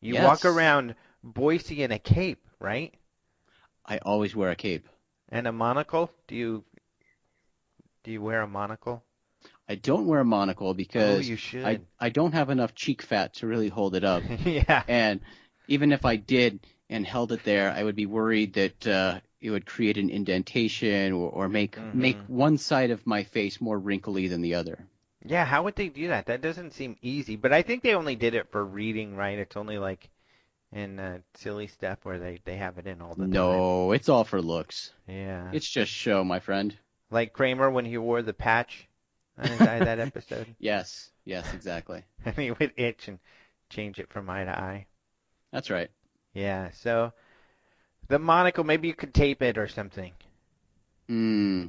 You walk Yes, around Boise in a cape, right? I always wear a cape. And a monocle? Do you wear a monocle? I don't wear a monocle Oh, because you I should. I don't have enough cheek fat to really hold it up. Yeah. And even if I did and held it there, I would be worried that it would create an indentation or make Mhm. one side of my face more wrinkly than the other. Yeah, how would they do that? That doesn't seem easy, but I think they only did it for reading, right? It's only like in silly stuff where they have it in all the time. No, it's all for looks. Yeah. It's just show, my friend. Like Kramer when he wore the patch on his eye that episode. Yes, yes, exactly. And he would itch and change it from eye to eye. That's right. Yeah, so the monocle, maybe you could tape it or something.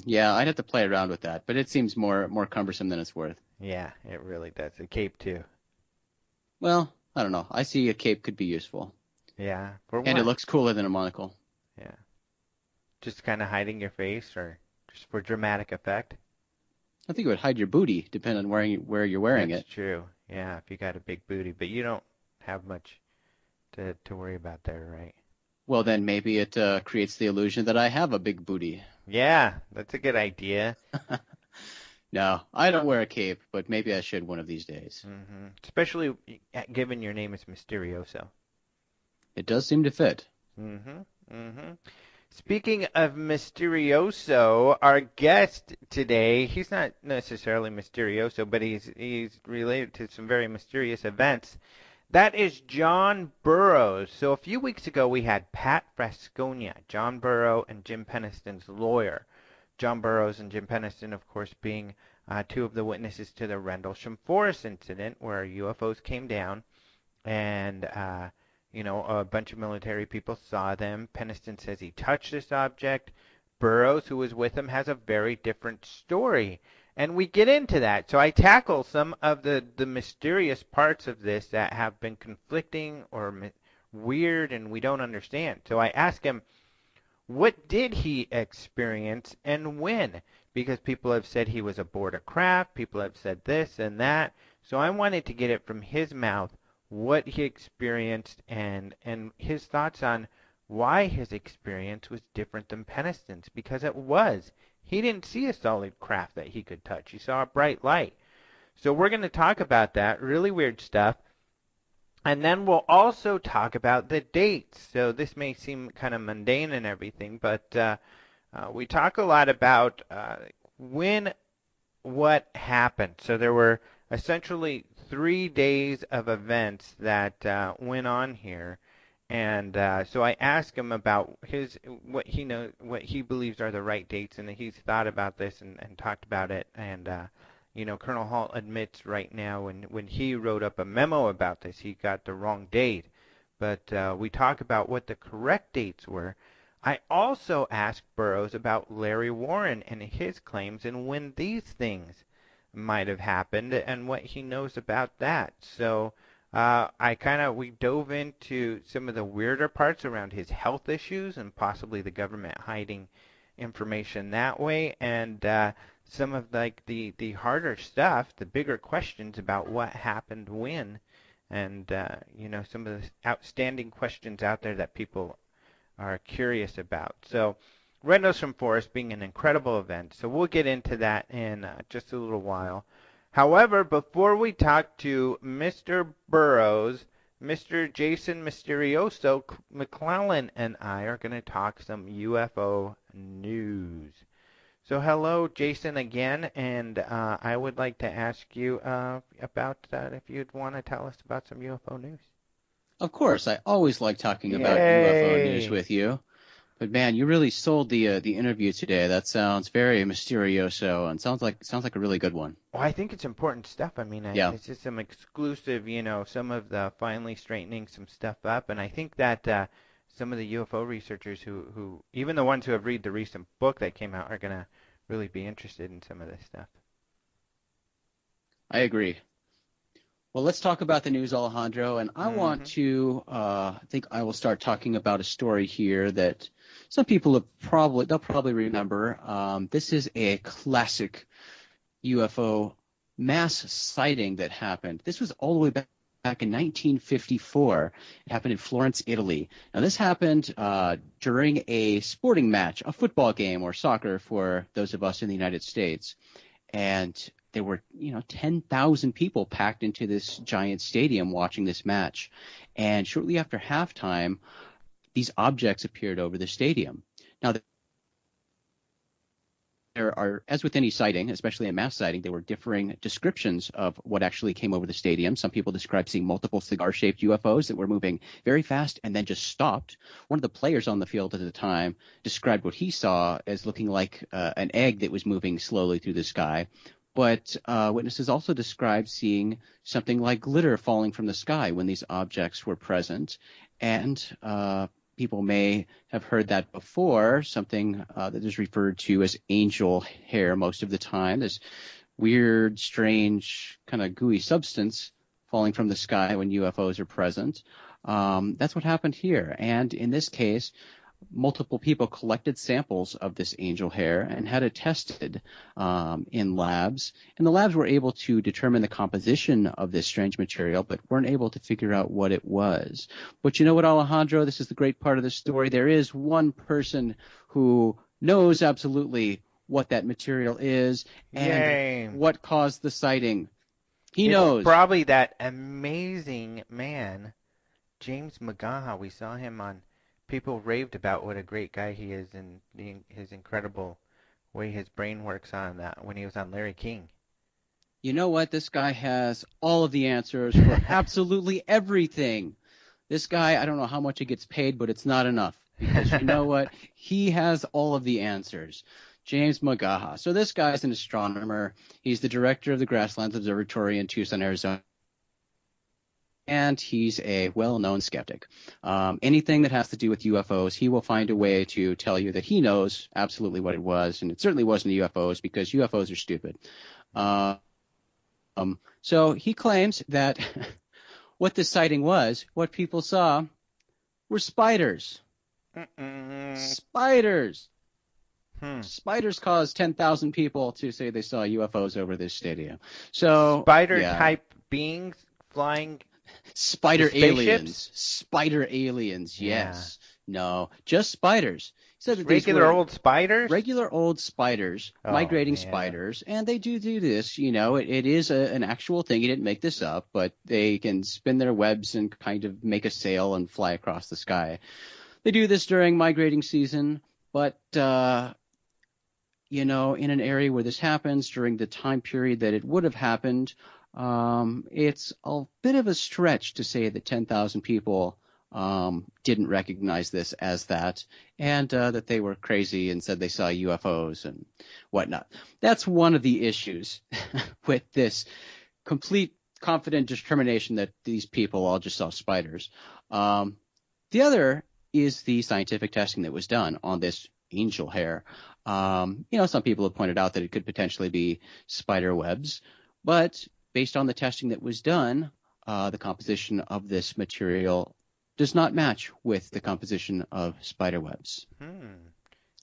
Yeah, I'd have to play around with that, but it seems more cumbersome than it's worth. Yeah, it really does. The cape too. Well, I don't know. I see a cape could be useful, Yeah, for and it what? looks cooler than a monocle. Yeah, just kind of hiding your face or just for dramatic effect. I think it would hide your booty, depending on where you're wearing That's it. true. Yeah, if you got a big booty, but you don't have much to worry about there, right? Well, then maybe it creates the illusion that I have a big booty. Yeah, that's a good idea. No, I don't wear a cape, but maybe I should one of these days. Especially given your name is Mysterioso. It does seem to fit. hmm hmm Speaking of Mysterioso, our guest today, he's not necessarily Mysterioso, but he's related to some very mysterious events. That is John Burroughs. So a few weeks ago we had Pat Frascogna, John Burroughs and Jim Peniston's lawyer. John Burroughs and Jim Peniston, of course, being two of the witnesses to the Rendlesham Forest incident where UFOs came down and a bunch of military people saw them. Peniston says he touched this object. Burroughs, who was with him, has a very different story. And we get into that. So I tackle some of the mysterious parts of this that have been conflicting or weird and we don't understand. So I ask him, what did he experience and when? Because people have said he was aboard a craft, people have said this and that. So I wanted to get it from his mouth what he experienced and his thoughts on why his experience was different than Peniston's because it was. He didn't see a solid craft that he could touch. He saw a bright light. So we're going to talk about that really weird stuff. And then we'll also talk about the dates. So this may seem kind of mundane and everything, but we talk a lot about when what happened. So there were essentially 3 days of events that went on here, and so I asked him about his what he believes are the right dates, and he's thought about this and talked about it. And Colonel Hall admits right now when he wrote up a memo about this, he got the wrong date. But we talk about what the correct dates were. I also asked Burroughs about Larry Warren and his claims and when these things might have happened and what he knows about that. So we dove into some of the weirder parts around his health issues and possibly the government hiding information that way, and some of like the harder stuff, the bigger questions about what happened when, and some of the outstanding questions out there that people are curious about. So Rendlesham Forest being an incredible event. So we'll get into that in just a little while. However, before we talk to Mr. Burroughs, Mr. Jason Mysterioso McClellan and I are going to talk some UFO news. So hello, Jason, again, and I would like to ask you about if you'd want to tell us about some UFO news. Of course, I always like talking about UFO news Yay! with you. But man, you really sold the interview today. That sounds very mysterioso and sounds like a really good one. Well, I think it's important stuff. I mean, Yeah. it's just some exclusive, some of the finally straightening some stuff up, and I think that some of the UFO researchers who, even the ones who have read the recent book that came out, are gonna really be interested in some of this stuff. I agree. Well, let's talk about the news, Alejandro. And I want hmm to, I think I will start talking about a story here that some people they'll probably remember. This is a classic UFO mass sighting that happened. This was all the way back back in 1954. It happened in Florence, Italy. Now, this happened during a sporting match, a football game or soccer for those of us in the United States. And there were, 10,000 people packed into this giant stadium watching this match. And shortly after halftime, these objects appeared over the stadium. Now, there are, as with any sighting, especially a mass sighting, there were differing descriptions of what actually came over the stadium. Some people described seeing multiple cigar-shaped UFOs that were moving very fast and then just stopped. One of the players on the field at the time described what he saw as looking like an egg that was moving slowly through the sky. But witnesses also described seeing something like glitter falling from the sky when these objects were present. And people may have heard that before, something that is referred to as angel hair most of the time, this weird, strange, kind of gooey substance falling from the sky when UFOs are present. That's what happened here. And in this case, multiple people collected samples of this angel hair and had it tested in labs. And the labs were able to determine the composition of this strange material, but weren't able to figure out what it was. But you know what, Alejandro? This is the great part of the story. There is one person who knows absolutely what that material is and what caused the sighting. He knows. Probably that amazing man, James McCain. We saw him on. People raved about what a great guy he is and his incredible way his brain works on that when he was on Larry King. You know what? This guy has all of the answers for absolutely everything. This guy, I don't know how much he gets paid, but it's not enough. Because you know what? He has all of the answers. James McCain. So this guy is an astronomer. He's the director of the Grasslands Observatory in Tucson, Arizona. And he's a well-known skeptic. Anything that has to do with UFOs, he will find a way to tell you that he knows absolutely what it was, and it certainly wasn't UFOs because UFOs are stupid. So he claims that what this sighting was, what people saw, were spiders. Spiders. Spiders caused 10,000 people to say they saw UFOs over this stadium. So Spider-type beings flying. Spider aliens, yes. No, just spiders. So that regular old spiders? Regular old spiders, migrating spiders, and they do this. It is an actual thing. You didn't make this up, but they can spin their webs and kind of make a sail and fly across the sky. They do this during migrating season, but in an area where this happens during the time period that it would have happened, it's a bit of a stretch to say that 10,000 people didn't recognize this as that, and that they were crazy and said they saw UFOs and whatnot. That's one of the issues with this complete confident determination that these people all just saw spiders. The other is the scientific testing that was done on this angel hair. Some people have pointed out that it could potentially be spider webs, but based on the testing that was done, the composition of this material does not match with the composition of spider webs.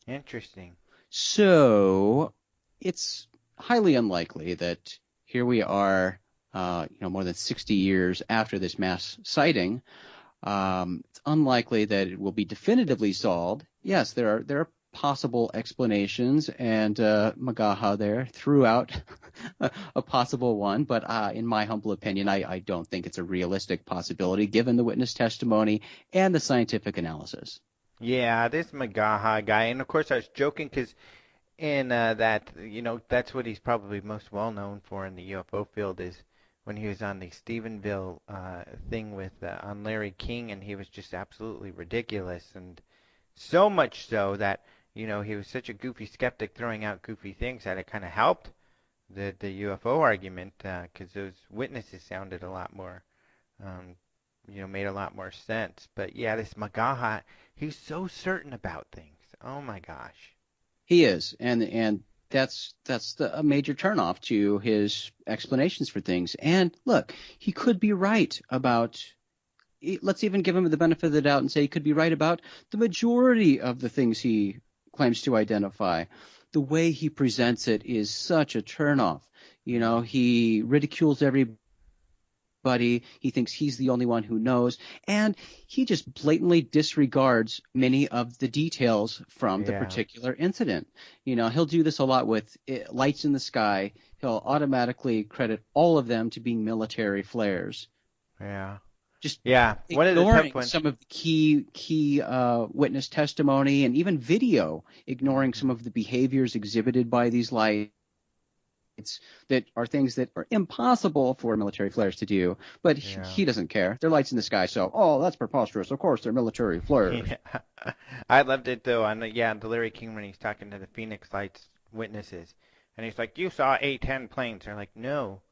Interesting. So it's highly unlikely that here we are, more than 60 years after this mass sighting. It's unlikely that it will be definitively solved. Yes, there are possible explanations, and Magaha there threw out a possible one, but in my humble opinion, I don't think it's a realistic possibility given the witness testimony and the scientific analysis. Yeah, this Magaha guy, and of course I was joking because in that's what he's probably most well known for in the UFO field is when he was on the Stephenville thing with on Larry King, and he was just absolutely ridiculous, and so much so that he was such a goofy skeptic throwing out goofy things that it kind of helped the UFO argument because those witnesses sounded a lot more, made a lot more sense. But yeah, this Magaha, he's so certain about things. Oh my gosh. He is, and that's a major turnoff to his explanations for things. And look, he could be right about. Let's even give him the benefit of the doubt and say he could be right about the majority of the things he claims to identify. The way he presents it is such a turnoff. He ridicules everybody buddy. He thinks he's the only one who knows, and he just blatantly disregards many of the details from the Yeah. particular incident. He'll do this a lot with lights in the sky. He'll automatically credit all of them to being military flares, Yeah. just Yeah. One of the tough ignoring ones. some of the key witness testimony and even video, ignoring Hmm. some of the behaviors exhibited by these lights that are things that are impossible for military flares to do. But Yeah. he doesn't care. They're lights in the sky, so that's preposterous. Of course, they're military flares. Yeah. I loved it though on the Larry King when he's talking to the Phoenix Lights witnesses, and he's like, "You saw A-10 planes." They're like, "No,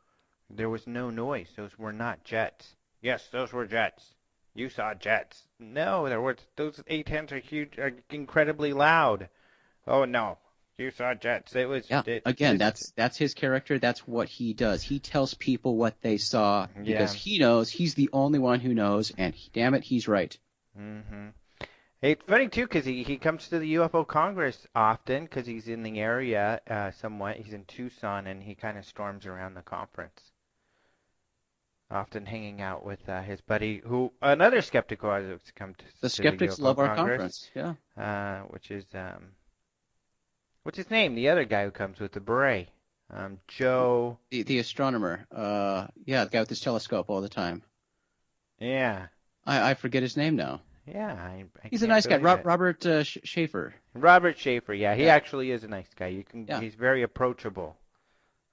there was no noise. Those were not jets." "Yes, those were jets." "You saw jets." "No, there were those A-10s are huge, are incredibly loud." "Oh no, you saw jets." It was Yeah. it Again, just that's his character. That's what he does. He tells people what they saw because yeah. he knows he's the only one who knows, and damn it, he's right. Mhm. It's funny too because he comes to the UFO Congress often because he's in the area somewhat. He's in Tucson and he kind of storms around the conference, often hanging out with his buddy, who another skeptic who has come The to the skeptics UFO love our Congress, conference. Yeah. which is what's his name? The other guy who comes with the beret, Joe. The astronomer. Yeah, the guy with his telescope all the time. Yeah, I forget his name now. yeah, I He's a can't nice guy, believe it. Robert Schaefer. Robert Schaefer. Yeah, he Yeah, actually is a nice guy. yeah. He's very approachable.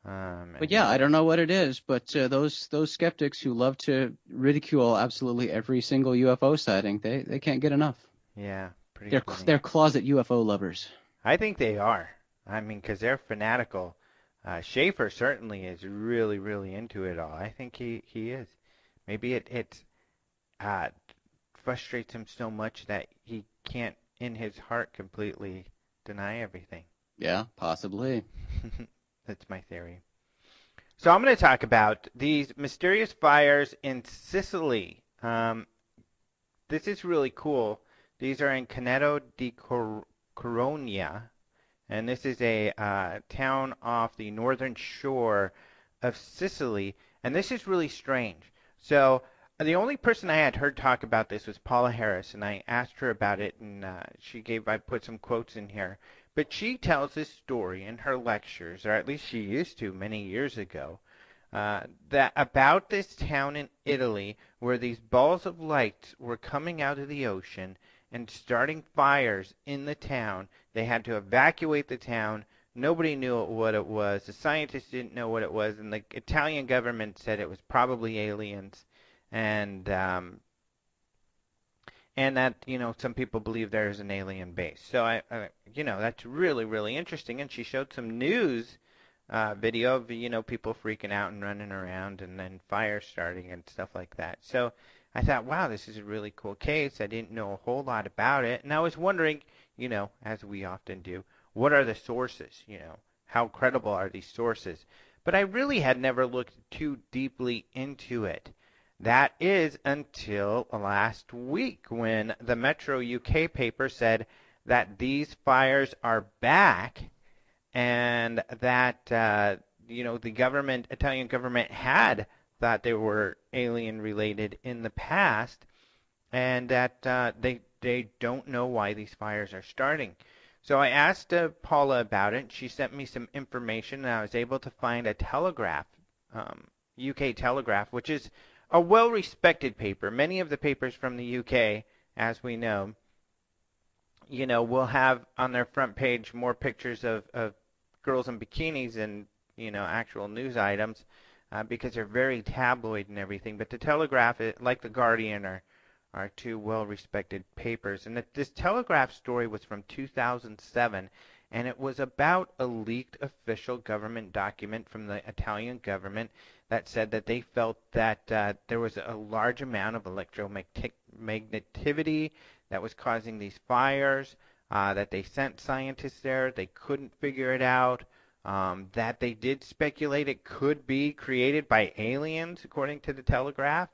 But And yeah, I don't know what it is, but those skeptics who love to ridicule absolutely every single UFO sighting, they can't get enough. yeah, pretty They're funny. they're closet UFO lovers. I think they are. I mean, because they're fanatical. Schaefer certainly is really, really into it all. I think he is. Maybe it uh, frustrates him so much that he can't, in his heart, completely deny everything. Yeah, possibly. That's my theory. So I'm going to talk about these mysterious fires in Sicily. This is really cool. These are in Caneto di Corogna, and this is a town off the northern shore of Sicily, and this is really strange. So the only person I had heard talk about this was Paula Harris, and I asked her about it, and I put some quotes in here, but she tells this story in her lectures, or at least she used to many years ago, that about this town in Italy where these balls of light were coming out of the ocean and starting fires in the town. They had to evacuate the town. Nobody knew what it was. The scientists didn't know what it was, and the Italian government said it was probably aliens, and and that some people believe there is an alien base. So that's really really interesting. And she showed some news video of people freaking out and running around, and then fire starting and stuff like that. So I thought, wow, this is a really cool case. I didn't know a whole lot about it, and I was wondering, as we often do, what are the sources? How credible are these sources? But I really had never looked too deeply into it. That is until last week when the Metro UK paper said that these fires are back and that the Italian government had thought they were alien related in the past, and that they don't know why these fires are starting. So I asked Paula about it. She sent me some information, and I was able to find a Telegraph, UK Telegraph, which is a well-respected paper. Many of the papers from the UK, as we know, will have on their front page more pictures of girls in bikinis and actual news items because they're very tabloid and everything. But the Telegraph, like the Guardian, are two well-respected papers. And this Telegraph story was from 2007, and it was about a leaked official government document from the Italian government that said that they felt that there was a large amount of electromagnetivity that was causing these fires, that they sent scientists there, they couldn't figure it out, that they did speculate it could be created by aliens, according to the Telegraph.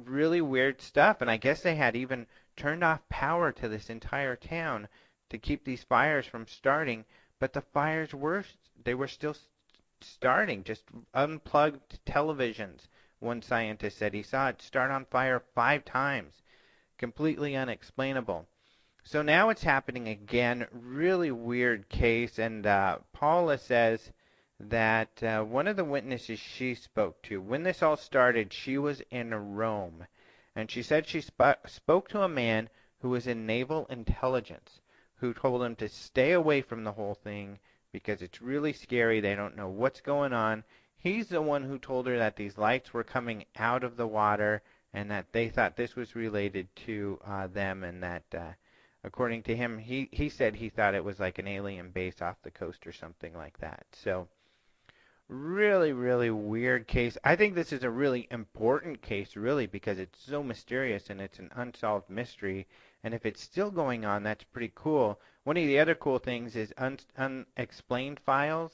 Really weird stuff, and I guess they had even turned off power to this entire town to keep these fires from starting, but the fires were still starting, just unplugged televisions One scientist said he saw it start on fire 5 times. Completely unexplainable. So now it's happening again. Really weird case. And Paula says that one of the witnesses she spoke to, when this all started, she was in Rome. And she said she spoke to a man who was in naval intelligence, who told him to stay away from the whole thing because it's really scary. They don't know what's going on. He's the one who told her that these lights were coming out of the water and that they thought this was related to them, and that according to him, he said he thought it was like an alien base off the coast or something like that. So really, really weird case. I think this is a really important case, really, because it's so mysterious and it's an unsolved mystery. And if it's still going on, that's pretty cool. One of the other cool things is Unexplained Files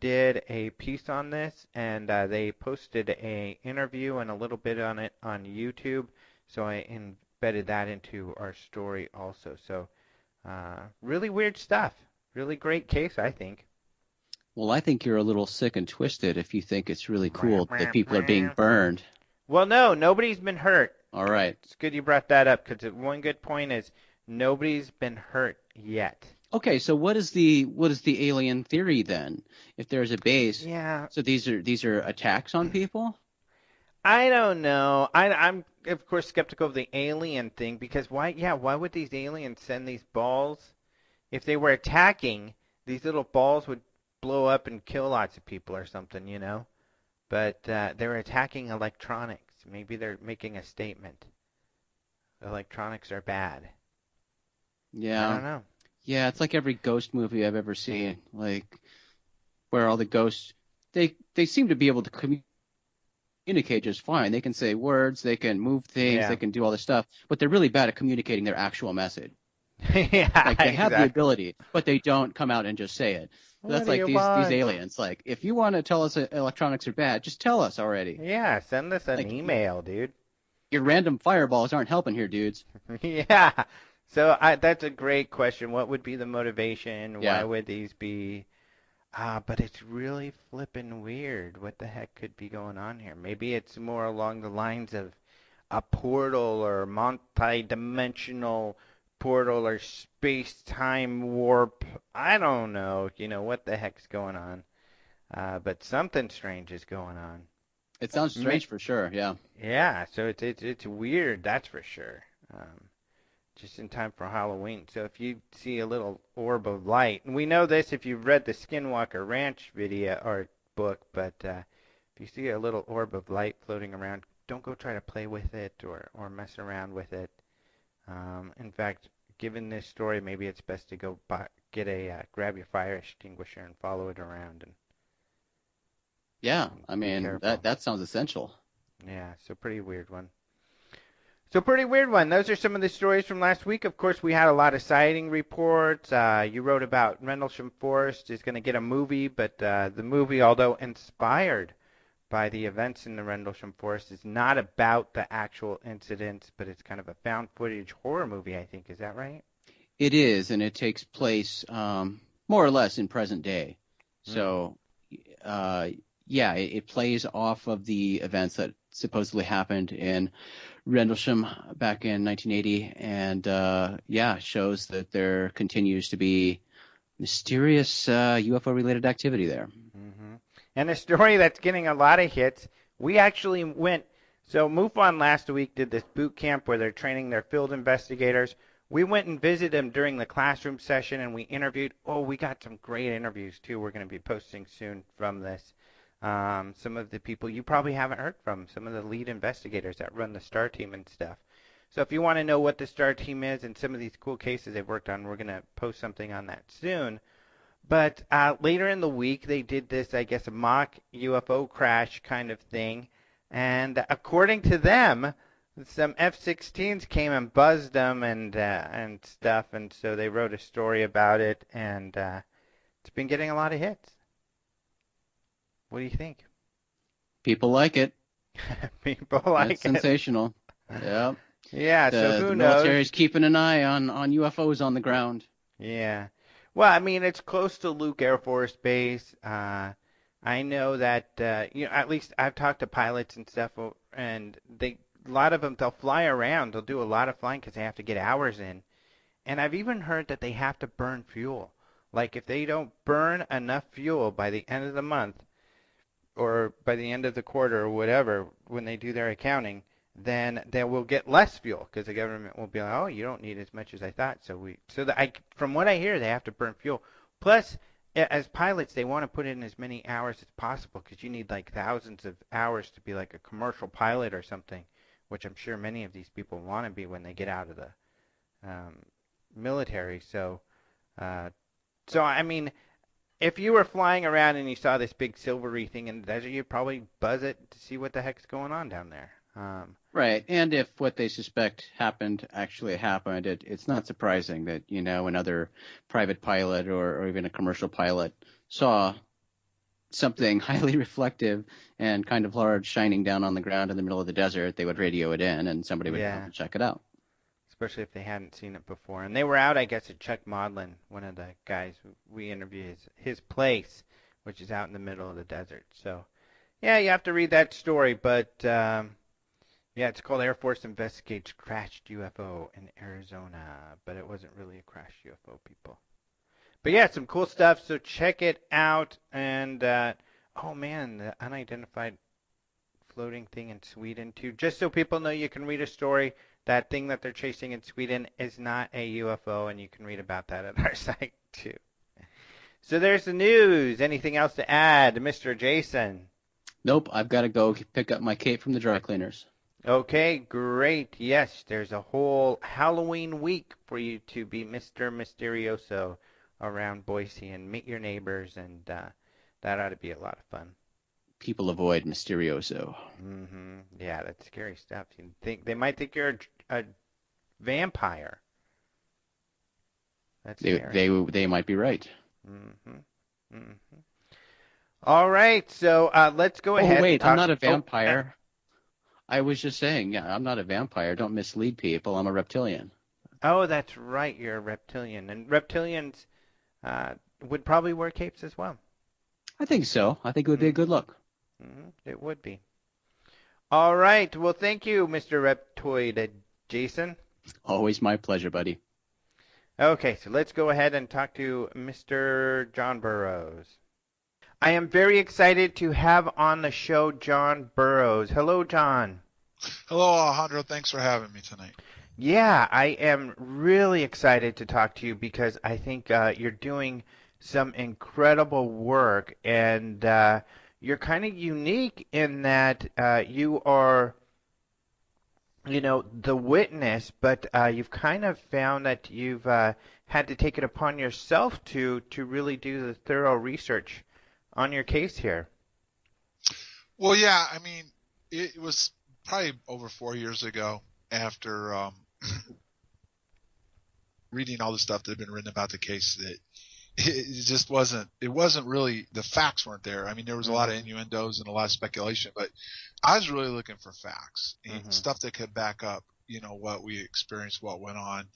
did a piece on this, and they posted a interview and a little bit on it on YouTube. So I embedded that into our story also. So really weird stuff. Really great case, I think. Well, I think you're a little sick and twisted if you think it's really cool that people are being burned. Well, no, nobody's been hurt. All right. It's good you brought that up because one good point is nobody's been hurt yet. Okay, so what is the alien theory then? If there's a base, Yeah. So these are attacks on people? I don't know. I'm of course skeptical of the alien thing because why would these aliens send these balls? If they were attacking, these little balls would blow up and kill lots of people or something, you know. But they're attacking electronics. Maybe they're making a statement. Electronics are bad. Yeah. I don't know. Yeah, it's like every ghost movie I've ever seen, like where all the ghosts they seem to be able to communicate just fine. They can say words, they can move things, they can do all this stuff, but they're really bad at communicating their actual message. Yeah, like they have the ability, but they don't come out and just say it. That's like these aliens. Like, if you want to tell us that electronics are bad, just tell us already. Yeah, send us an email, dude. Your random fireballs aren't helping here, dudes. Yeah. So that's a great question. What would be the motivation? Yeah. Why would these be? But it's really flippin' weird. What the heck could be going on here? Maybe it's more along the lines of a portal or multi-dimensional portal or space-time warp. I don't know. You know, what the heck's going on? But something strange is going on. It sounds strange for sure, yeah. Yeah, so it's weird, that's for sure. Just in time for Halloween. So if you see a little orb of light, and we know this if you've read the Skinwalker Ranch video or book, but if you see a little orb of light floating around, don't go try to play with it or mess around with it. In fact, given this story, maybe it's best to go grab your fire extinguisher and follow it around. And yeah, I mean, that sounds essential. Yeah, so pretty weird one. Those are some of the stories from last week. Of course, we had a lot of sighting reports. You wrote about Rendlesham Forest is going to get a movie, but the movie, although inspired by the events in the Rendlesham Forest, is not about the actual incidents, but it's kind of a found footage horror movie, I think. Is that right? It is, and it takes place more or less in present day. So, yeah, it plays off of the events that supposedly happened in Rendlesham back in 1980, and shows that there continues to be mysterious UFO-related activity there. Mm-hmm. And a story that's getting a lot of hits. We actually went. So MUFON last week did this boot camp where they're training their field investigators. We went and visited them during the classroom session, and we interviewed. Oh, we got some great interviews too. We're going to be posting soon from this. Some of the people you probably haven't heard from, some of the lead investigators that run the STAR team and stuff. So if you want to know what the STAR team is and some of these cool cases they've worked on, we're going to post something on that soon. But later in the week, they did this, I guess, a mock UFO crash kind of thing. And according to them, some F-16s came and buzzed them and stuff. And so they wrote a story about it, and it's been getting a lot of hits. What do you think? People like it. People like it's sensational. Yeah. Yeah, so who knows? The military's keeping an eye on UFOs on the ground. Yeah. Well, I mean, it's close to Luke Air Force Base. I know that at least I've talked to pilots and stuff, and a lot of them they'll fly around. They'll do a lot of flying because they have to get hours in. And I've even heard that they have to burn fuel. Like if they don't burn enough fuel by the end of the month or by the end of the quarter or whatever when they do their accounting, then they will get less fuel because the government will be like, oh, you don't need as much as I thought. From what I hear, they have to burn fuel. Plus, as pilots, they want to put in as many hours as possible because you need like thousands of hours to be like a commercial pilot or something, which I'm sure many of these people want to be when they get out of the um, military. Uh, so I mean, if you were flying around and you saw this big silvery thing in the desert, you'd probably buzz it to see what the heck's going on down there. Right. And if what they suspect actually happened, it's not surprising that, another private pilot or even a commercial pilot saw something highly reflective and kind of large shining down on the ground in the middle of the desert. They would radio it in and somebody would come and check it out. Especially if they hadn't seen it before. And they were out, I guess, at Chuck Maudlin, one of the guys we interviewed, his place, which is out in the middle of the desert. So, yeah, you have to read that story. But, yeah, it's called Air Force Investigates Crashed UFO in Arizona. But it wasn't really a crashed UFO, people. But, yeah, some cool stuff. So check it out. And, oh, man, the unidentified floating thing in Sweden, too. Just so people know, you can read a story. That thing that they're chasing in Sweden is not a UFO, and you can read about that at our site, too. So there's the news. Anything else to add, Mr. Jason? Nope, I've got to go pick up my cape from the dry cleaners. Okay, great. Yes, there's a whole Halloween week for you to be Mr. Mysterioso around Boise and meet your neighbors, and that ought to be a lot of fun. People avoid Mysterioso. Mm-hmm. Yeah, that's scary stuff. They might think you're a vampire. That's scary. They might be right. Mm-hmm. Mm-hmm. All right, so let's go ahead. Oh wait, I'm not a vampire. I was just saying, yeah, I'm not a vampire. Don't mislead people. I'm a reptilian. Oh, that's right. You're a reptilian, and reptilians would probably wear capes as well. I think so. I think it would be a good look. Mm-hmm. It would be. All right. Well, thank you, Mr. Reptoid Jason. Always my pleasure, buddy. Okay, so let's go ahead and talk to Mr. John Burroughs. I am very excited to have on the show John Burroughs. Hello, John. Hello, Alejandro. Thanks for having me tonight. Yeah, I am really excited to talk to you because I think you're doing some incredible work, and you're kind of unique in that you are, the witness, but you've kind of found that you've had to take it upon yourself to really do the thorough research on your case here. Well, yeah, I mean, it was probably over 4 years ago after reading all the stuff that had been written about the case that it just wasn't really, the facts weren't there. I mean, there was a lot of innuendos and a lot of speculation, but I was really looking for facts and stuff that could back up, what we experienced, what went on.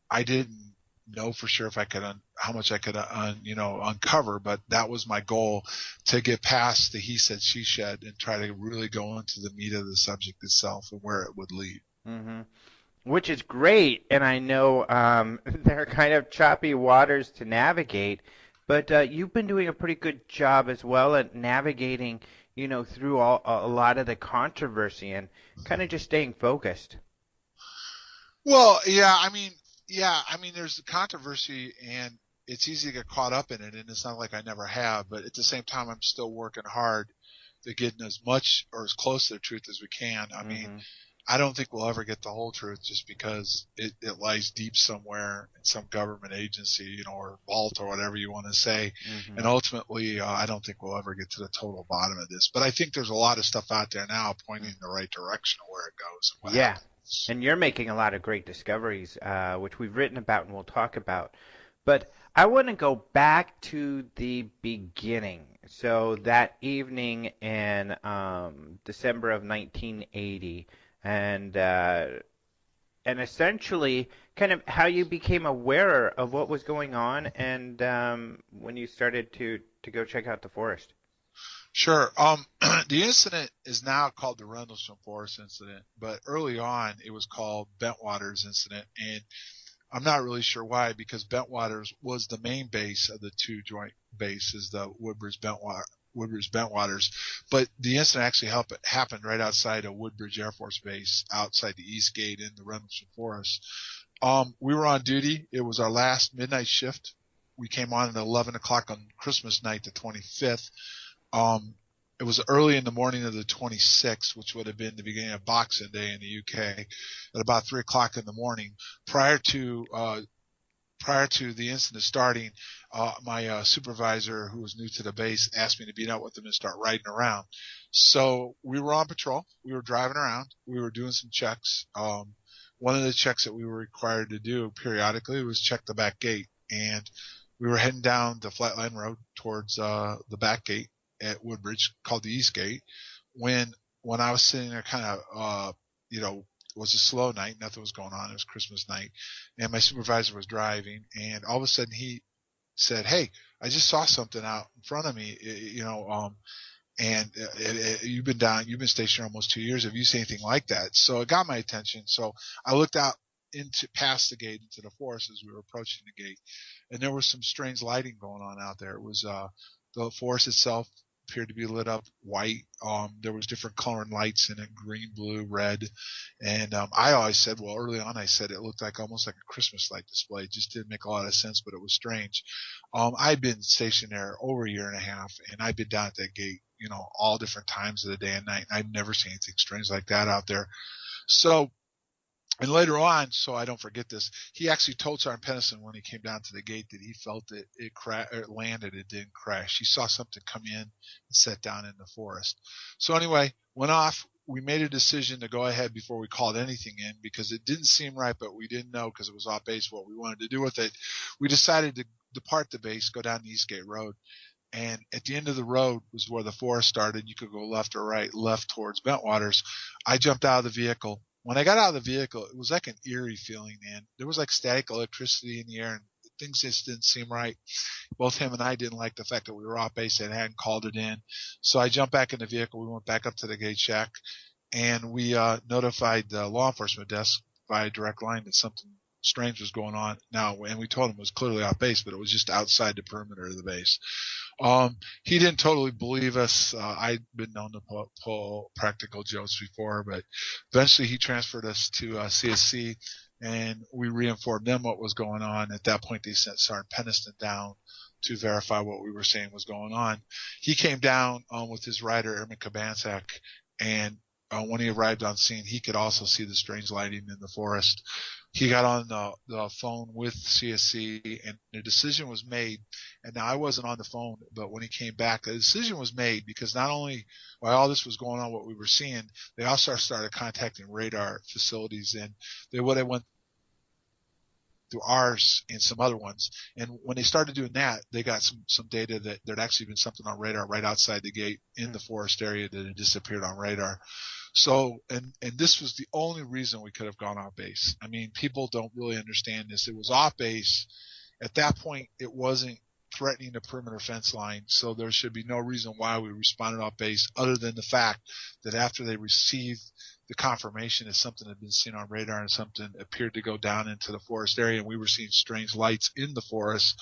I didn't know for sure if I could, how much I could, uncover, but that was my goal, to get past the he said, she said and try to really go into the meat of the subject itself and where it would lead. Mm-hmm. Which is great, and I know they're kind of choppy waters to navigate, but you've been doing a pretty good job as well at navigating, through a lot of the controversy and kind of just staying focused. Well, I mean, there's the controversy, and it's easy to get caught up in it, and it's not like I never have, but at the same time, I'm still working hard to get in as much or as close to the truth as we can. I mean, I don't think we'll ever get the whole truth just because it lies deep somewhere in some government agency, or vault or whatever you want to say. And ultimately, I don't think we'll ever get to the total bottom of this. But I think there's a lot of stuff out there now pointing in the right direction of where it goes. And what happens. And you're making a lot of great discoveries, which we've written about and we'll talk about. But I want to go back to the beginning. So that evening in December of 1980, and essentially kind of how you became aware of what was going on, and when you started to go check out the forest. Sure. The incident is now called the Rendlesham Forest incident, but early on it was called Bentwaters incident, and I'm not really sure why, because Bentwaters was the main base of the two joint bases, the Woodbridge Bentwaters, but the incident actually happened right outside of Woodbridge Air Force Base, outside the East Gate in the Rendlesham Forest. We were on duty. It was our last midnight shift. We came on at 11 o'clock on Christmas night, the 25th. It was early in the morning of the 26th, which would have been the beginning of Boxing Day in the UK, at about 3 o'clock in the morning. Prior to the incident starting, my supervisor, who was new to the base, asked me to beat out with him and start riding around. So we were on patrol. We were driving around. We were doing some checks. One of the checks that we were required to do periodically was check the back gate. And we were heading down the Flatline Road towards the back gate at Woodbridge, called the East Gate, when I was sitting there kind of, it was a slow night. Nothing was going on. It was Christmas night. And my supervisor was driving, and all of a sudden he said, "Hey, I just saw something out in front of me, and you've been stationed almost 2 years. Have you seen anything like that?" So it got my attention. So I looked out past the gate into the forest as we were approaching the gate, and there was some strange lighting going on out there. It was the forest itself appeared to be lit up white. There was different coloring lights in it, green, blue, red. And I always said, well, early on I said it looked like almost like a Christmas light display. It just didn't make a lot of sense, but it was strange. I'd been stationed there over a year and a half, and I'd been down at that gate, all different times of the day and night. I've never seen anything strange like that out there. So, and later on, so I don't forget this, he actually told Sergeant Pennison when he came down to the gate that he felt it landed, it didn't crash. He saw something come in and set down in the forest. So anyway, went off. We made a decision to go ahead before we called anything in, because it didn't seem right, but we didn't know, because it was off base, what we wanted to do with it. We decided to depart the base, go down the Eastgate Road. And at the end of the road was where the forest started. You could go left or right, left towards Bentwaters. I jumped out of the vehicle. When I got out of the vehicle, it was like an eerie feeling, and there was like static electricity in the air, and things just didn't seem right. Both him and I didn't like the fact that we were off base and hadn't called it in. So I jumped back in the vehicle. We went back up to the gate shack, and we notified the law enforcement desk via direct line that something strange was going on now, and we told him it was clearly off base, but it was just outside the perimeter of the base. He didn't totally believe us. I'd been known to pull practical jokes before, but eventually he transferred us to CSC, and we reinformed them what was going on. At that point, they sent Sergeant Pennison down to verify what we were saying was going on. He came down with his rider, Airman Kabansak, and when he arrived on scene, he could also see the strange lighting in the forest. He got on the phone with CSC, and the decision was made. And now I wasn't on the phone, but when he came back, the decision was made, because not only while all this was going on, what we were seeing, they also started contacting radar facilities, and they would have went through ours and some other ones. And when they started doing that, they got some data that there'd actually been something on radar right outside the gate in the forest area that had disappeared on radar. So, and this was the only reason we could have gone off base. I mean, people don't really understand this. It was off base. At that point, it wasn't threatening the perimeter fence line, so there should be no reason why we responded off base, other than the fact that after they received the confirmation that something had been seen on radar and something appeared to go down into the forest area, and we were seeing strange lights in the forest,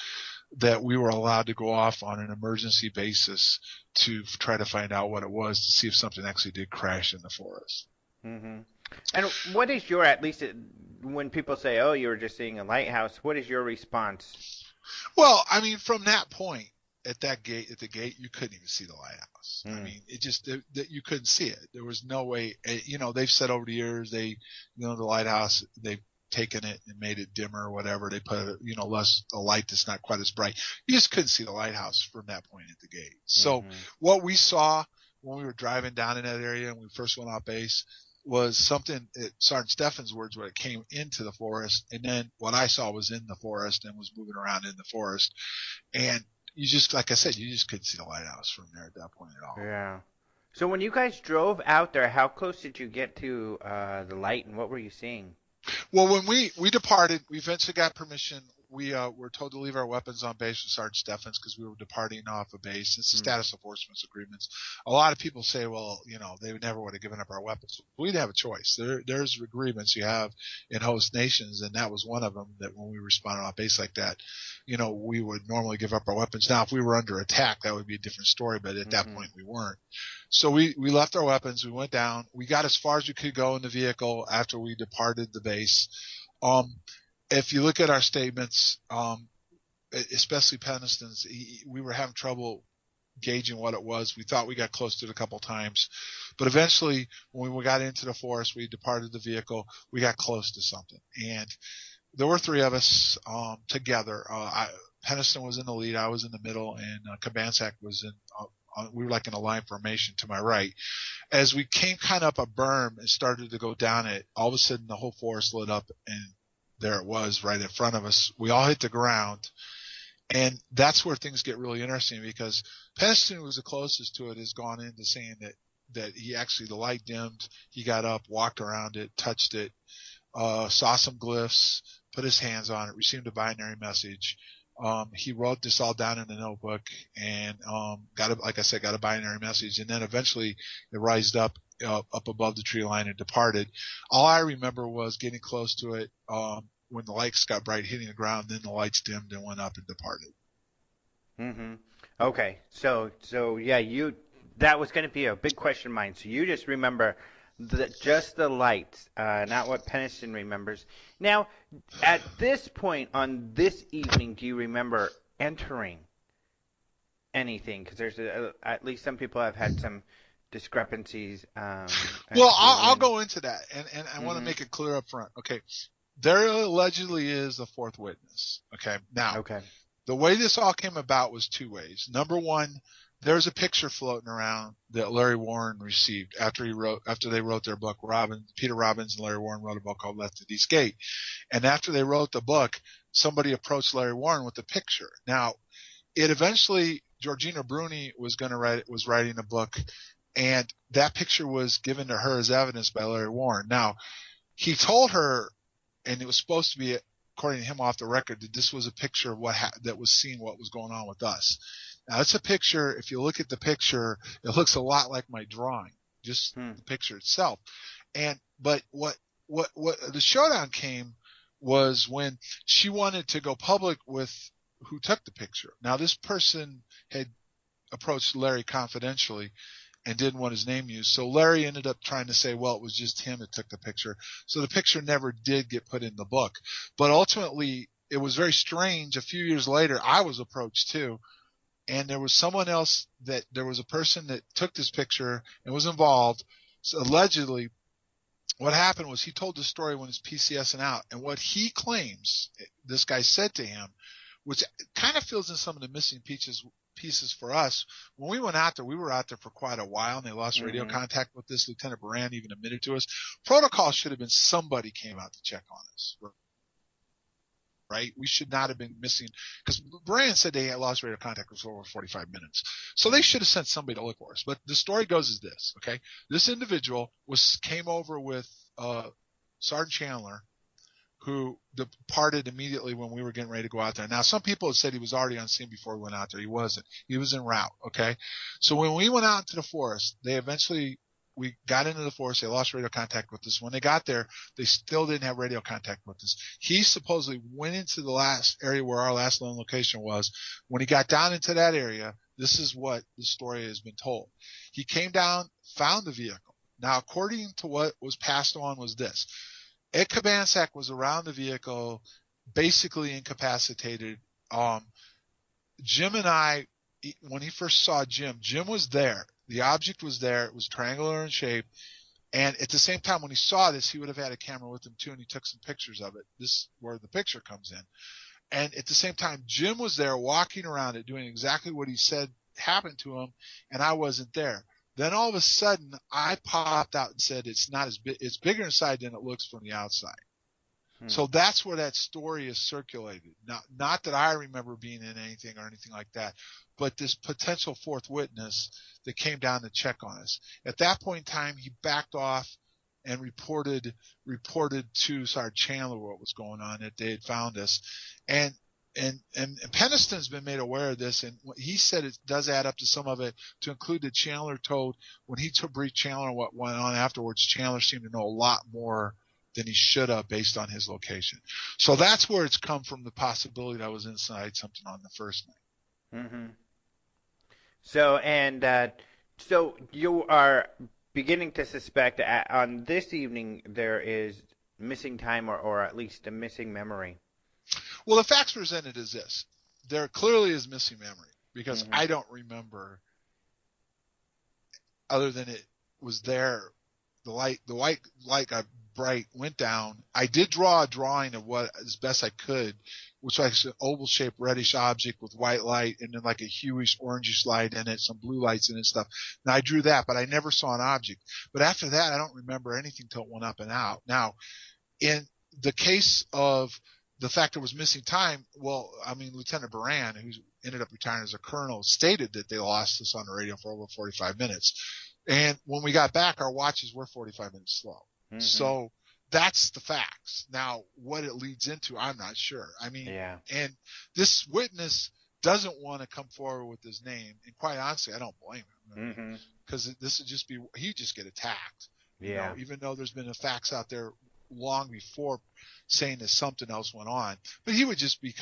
that we were allowed to go off on an emergency basis to try to find out what it was, to see if something actually did crash in the forest. Mm-hmm. And what is your, at least when people say, oh, you were just seeing a lighthouse, what is your response? Well, I mean, from that point, at the gate, you couldn't even see the lighthouse. I mean, it just, you couldn't see it. There was no way, they've said over the years, the lighthouse, they've taken it and made it dimmer or whatever. They put a light that's not quite as bright. You just couldn't see the lighthouse from that point at the gate. So what we saw when we were driving down in that area and we first went off base was something, Sergeant Steffen's words, where it came into the forest, and then what I saw was in the forest and was moving around in the forest. And you just, like I said, you just couldn't see the lighthouse from there at that point at all. Yeah. So when you guys drove out there, how close did you get to the light, and what were you seeing? Well, when we departed, we eventually got permission we were told to leave our weapons on base with Sergeant Steffens because we were departing off a base. It's the status enforcement agreements. A lot of people say, well, they never would have given up our weapons. We didn't have a choice. There's agreements you have in host nations, and that was one of them, that when we responded off base like that, we would normally give up our weapons. Now, if we were under attack, that would be a different story, but at that point we weren't. So we left our weapons. We went down. We got as far as we could go in the vehicle after we departed the base. If you look at our statements, especially Peniston's, we were having trouble gauging what it was. We thought we got close to it a couple times, but eventually when we got into the forest, we departed the vehicle, we got close to something. And there were three of us together. Peniston was in the lead, I was in the middle, and Kabansak was in we were like in a line formation to my right. As we came kind of up a berm and started to go down it, all of a sudden the whole forest lit up, and there it was right in front of us. We all hit the ground, and that's where things get really interesting, because Peniston, who was the closest to it, has gone into saying that he actually, the light dimmed, he got up, walked around it, touched it, saw some glyphs, put his hands on it, received a binary message. He wrote this all down in a notebook and got a binary message, and then eventually it rised up above the tree line and departed. All I remember was getting close to it when the lights got bright, hitting the ground, then the lights dimmed and went up and departed. Mm-hmm. Okay, so yeah, that was going to be a big question of mine. So you just remember just the lights, not what Peniston remembers. Now, at this point on this evening, do you remember entering anything? Because there's at least some people have had some discrepancies. Well, I'll go into that, and I want to make it clear up front. Okay, there allegedly is a fourth witness. Okay, now, the way this all came about was two ways. Number one, there's a picture floating around that Larry Warren received after they wrote their book. Peter Robbins and Larry Warren wrote a book called Left at East Gate. And after they wrote the book, somebody approached Larry Warren with the picture. Now, Georgina Bruni was writing a book, and that picture was given to her as evidence by Larry Warren. Now, he told her, and it was supposed to be, according to him off the record, that this was a picture of that was seeing what was going on with us. Now, it's a picture. If you look at the picture, it looks a lot like my drawing, just the picture itself. But what the showdown came was when she wanted to go public with who took the picture. Now, this person had approached Larry confidentially and didn't want his name used. So Larry ended up trying to say, well, it was just him that took the picture. So the picture never did get put in the book. But ultimately, it was very strange. A few years later, I was approached too. And there was someone else there was a person that took this picture and was involved. So allegedly, what happened was he told the story when he's PCSing out. And what he claims this guy said to him, which kind of fills in some of the missing pieces for us. When we went out there, we were out there for quite a while, and they lost radio contact with this. Lieutenant Baran even admitted to us. Protocol should have been somebody came out to check on us. Right? We should not have been missing, because Brian said they had lost radio contact for over 45 minutes. So they should have sent somebody to look for us. But the story goes as this, okay? This individual came over with Sergeant Chandler, who departed immediately when we were getting ready to go out there. Now, some people have said he was already on scene before we went out there. He wasn't. He was en route, okay? So when we went out into the forest, we got into the forest. They lost radio contact with us. When they got there, they still didn't have radio contact with us. He supposedly went into the last area where our last known location was. When he got down into that area, this is what the story has been told. He came down, found the vehicle. Now, according to what was passed on was this. Ed Kabansak was around the vehicle, basically incapacitated. Jim and I, when he first saw Jim was there. The object was there. It was triangular in shape. And at the same time, when he saw this, he would have had a camera with him too, and he took some pictures of it. This is where the picture comes in. And at the same time, Jim was there walking around it, doing exactly what he said happened to him, and I wasn't there. Then all of a sudden, I popped out and said, it's not as big, it's bigger inside than it looks from the outside. So that's where that story is circulated. Not that I remember being in anything or anything like that, but this potential fourth witness that came down to check on us. At that point in time, he backed off and reported to Sergeant Chandler what was going on, that they had found us. And Peniston's been made aware of this, and he said it does add up to some of it, to include that Chandler told, when he briefed Chandler what went on afterwards, Chandler seemed to know a lot more than he should have based on his location. So that's where it's come from, the possibility that I was inside something on the first night. Mm-hmm. So you are beginning to suspect on this evening there is missing time or at least a missing memory. Well, the facts presented is this. There clearly is missing memory, because I don't remember, other than it was there, the white light got bright, went down. I did draw a drawing of what, as best I could, which was an oval-shaped reddish object with white light and then like a hueish orangish light in it, some blue lights in it and stuff. And I drew that, but I never saw an object. But after that, I don't remember anything till it went up and out. Now, in the case of the fact there was missing time, well, I mean, Lieutenant Baran, who ended up retiring as a colonel, stated that they lost us on the radio for over 45 minutes. And when we got back, our watches were 45 minutes slow. Mm-hmm. So that's the facts. Now, what it leads into, I'm not sure. I mean, and this witness doesn't want to come forward with his name. And quite honestly, I don't blame him. Because this would just be, he'd just get attacked. You know, even though there's been the facts out there long before saying that something else went on. But he would just be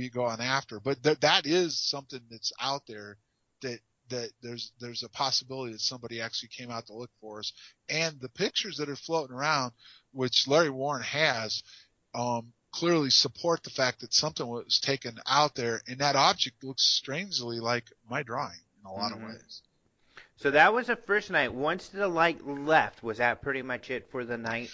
going after. But that is something that's out there, that there's a possibility that somebody actually came out to look for us. And the pictures that are floating around, which Larry Warren has, clearly support the fact that something was taken out there, and that object looks strangely like my drawing in a lot of ways. So that was the first night. Once the light left, was that pretty much it for the night?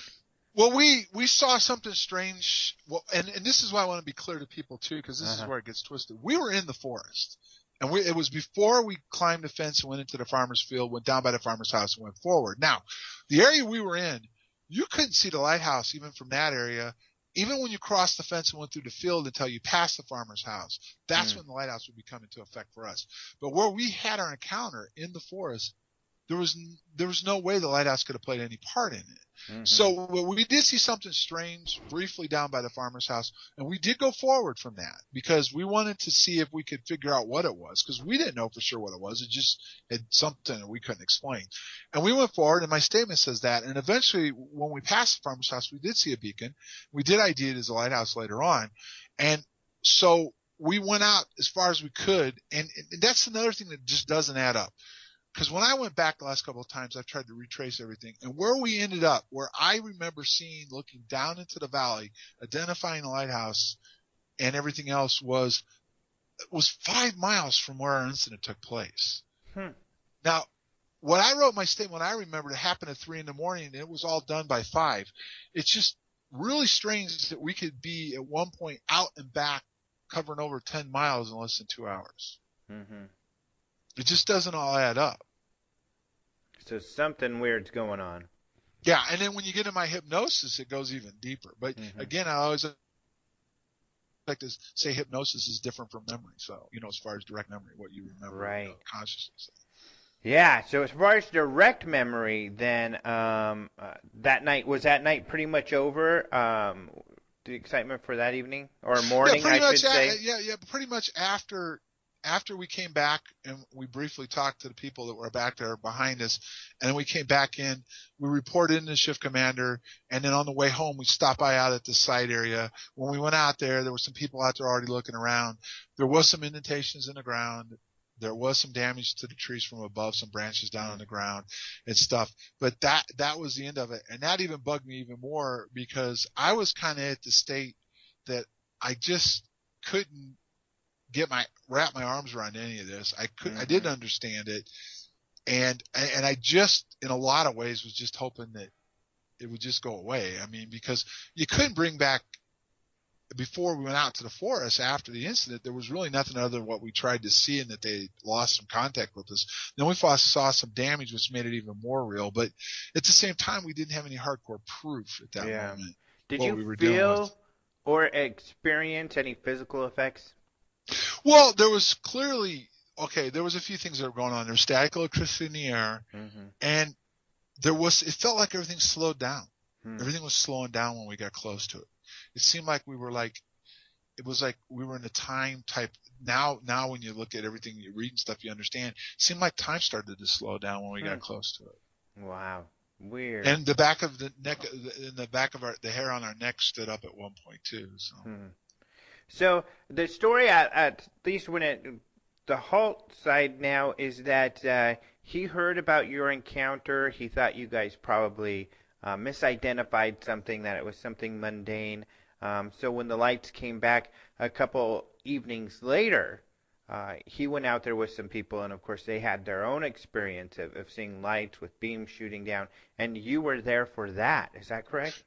Well, we saw something strange. Well, and this is why I want to be clear to people too, because this is where it gets twisted. We were in the forest. And it was before we climbed the fence and went into the farmer's field, went down by the farmer's house and went forward. Now, the area we were in, you couldn't see the lighthouse even from that area, even when you crossed the fence and went through the field until you passed the farmer's house. That's when the lighthouse would be coming into effect for us. But where we had our encounter in the forest, there was no way the lighthouse could have played any part in it. So we did see something strange briefly down by the farmer's house, and we did go forward from that because we wanted to see if we could figure out what it was, because we didn't know for sure what it was. It just had something that we couldn't explain. And we went forward, and my statement says that. And eventually, when we passed the farmer's house, we did see a beacon. We did ID it as a lighthouse later on. And so we went out as far as we could, and that's another thing that just doesn't add up. Because when I went back the last couple of times, I've tried to retrace everything. And where we ended up, where I remember seeing, looking down into the valley, identifying the lighthouse and everything else was 5 miles from where our incident took place. Now, what I wrote my statement, I remembered it happened at 3 in the morning, and it was all done by 5. It's just really strange that we could be at one point out and back covering over 10 miles in less than 2 hours. It just doesn't all add up. So something weird's going on. Yeah, and then when you get in my hypnosis, it goes even deeper. But again, I always like to say hypnosis is different from memory. So, as far as direct memory, what you remember consciously. Yeah, so as far as direct memory, then that night pretty much over? The excitement for that evening? Or morning, I should say? Yeah, pretty much after we came back and we briefly talked to the people that were back there behind us, and then we came back in, we reported in the shift commander, and then on the way home we stopped by out at the site area. When we went out there were some people out there already looking around. There was some indentations in the ground. There was some damage to the trees from above, some branches down on the ground and stuff. But that was the end of it. And that even bugged me even more because I was kind of at the state that I just couldn't wrap my arms around any of this. I didn't understand it. And I just, in a lot of ways, was just hoping that it would just go away. I mean, because you couldn't bring back, before we went out to the forest after the incident, there was really nothing other than what we tried to see and that they lost some contact with us. Then we saw some damage, which made it even more real. But at the same time, we didn't have any hardcore proof at that moment. Did you feel or experience any physical effects? Well, there was clearly, there was a few things that were going on. There was static electricity in the air, and it felt like everything slowed down. Everything was slowing down when we got close to it. It seemed like we were it was like we were in a time type. Now when you look at everything you read and stuff, you understand. It seemed like time started to slow down when we got close to it. Wow. Weird. And the back of the neck, the hair on our neck stood up at one point too. So. So the story, at least when the Halt side now, is that he heard about your encounter. He thought you guys probably misidentified something, that it was something mundane. So when the lights came back a couple evenings later, he went out there with some people, and of course they had their own experience of seeing lights with beams shooting down, and you were there for that. Is that correct?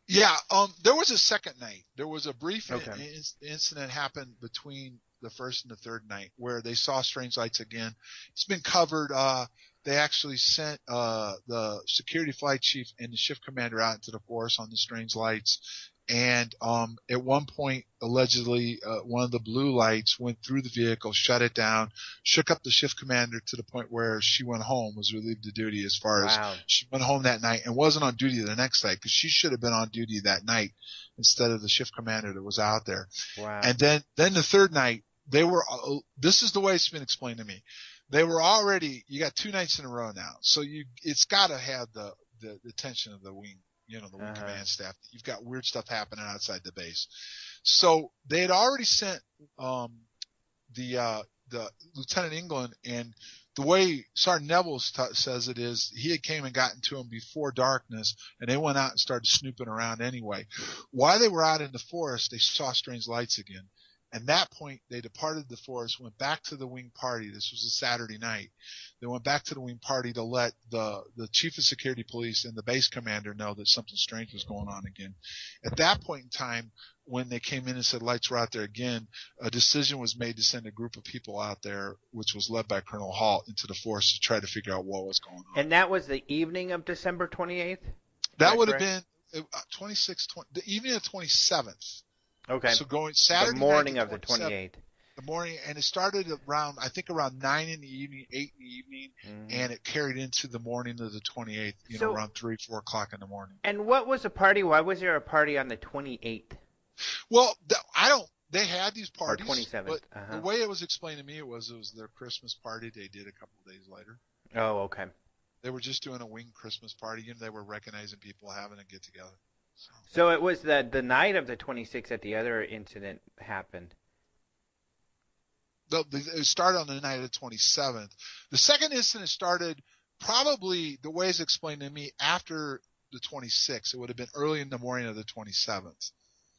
Yeah, there was a second night. There was a brief incident happened between the first and the third night where they saw strange lights again. It's been covered. They actually sent the security flight chief and the shift commander out into the forest on the strange lights. And at one point, allegedly, one of the blue lights went through the vehicle, shut it down, shook up the shift commander to the point where she went home, was relieved of duty as far as she went home that night and wasn't on duty the next night, because she should have been on duty that night instead of the shift commander that was out there. Wow. And then the third night, this is the way it's been explained to me. They were already, you got 2 nights in a row now. So it's got to have the attention of the wing. The wing command staff. You've got weird stuff happening outside the base. So they had already sent the Lieutenant England, and the way Sergeant Neville says it is, he had came and gotten to him before darkness, and they went out and started snooping around anyway. While they were out in the forest, they saw strange lights again. And at that point, they departed the forest, went back to the wing party. This was a Saturday night. They went back to the wing party to let the chief of security police and the base commander know that something strange was going on again. At that point in time, when they came in and said lights were out there again, a decision was made to send a group of people out there, which was led by Colonel Halt, into the forest to try to figure out what was going on. And that was the evening of December 28th? That would have been the evening of 27th. Okay. So going Saturday the morning night of the 28th. The morning, and it started around 9 in the evening, 8 in the evening, and it carried into the morning of the 28th, around 3, 4 o'clock in the morning. And what was the party? Why was there a party on the 28th? Well, they had these parties. Or 27th. But the way it was explained to me, it was their Christmas party they did a couple of days later. Oh, okay. They were just doing a wing Christmas party. They were recognizing people having a get together. So it was the night of the 26th that the other incident happened. It started on the night of the 27th. The second incident started probably, the way it's explained to me, after the 26th. It would have been early in the morning of the 27th.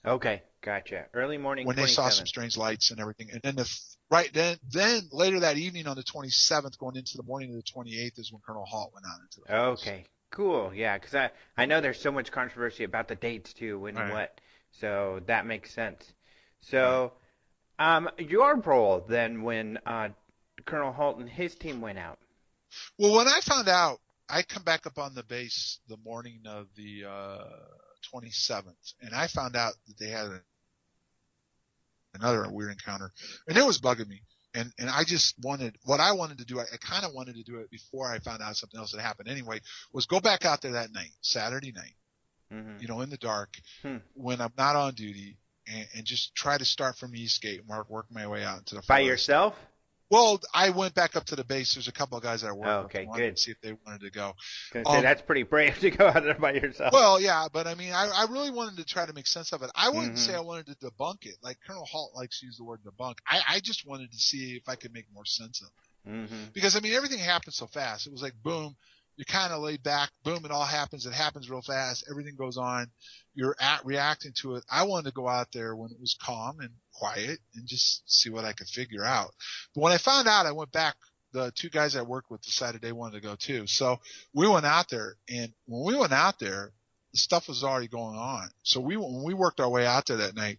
Okay, gotcha. Early morning. When 27th. They saw some strange lights and everything, and then then later that evening on the 27th, going into the morning of the 28th, is when Colonel Halt went out into the house. Okay. Cool, yeah, because I know there's so much controversy about the dates too, when and what, so that makes sense. So, your role then when Colonel Halt and his team went out? Well, when I found out, I come back up on the base the morning of the 27th, and I found out that they had another weird encounter, and it was bugging me. And I just what I wanted to do, I kind of wanted to do it before I found out something else had happened anyway, was go back out there that night, Saturday night, in the dark, when I'm not on duty, and just try to start from the east gate and work my way out into the forest. By yourself? Well, I went back up to the base. There's a couple of guys I work with. Okay, good. To see if they wanted to go. I was gonna say, that's pretty brave to go out there by yourself. Well, yeah, but I mean, I really wanted to try to make sense of it. I wouldn't say I wanted to debunk it. Like Colonel Halt likes to use the word debunk. I just wanted to see if I could make more sense of it. Because, I mean, everything happened so fast. It was like, boom, you're kind of laid back. Boom, it all happens. It happens real fast. Everything goes on. You're reacting to it. I wanted to go out there when it was calm and quiet and just see what I could figure out. But when I found out, I went back. The 2 guys I worked with decided they wanted to go too. So we went out there, and when we went out there, the stuff was already going on. So when we worked our way out there that night,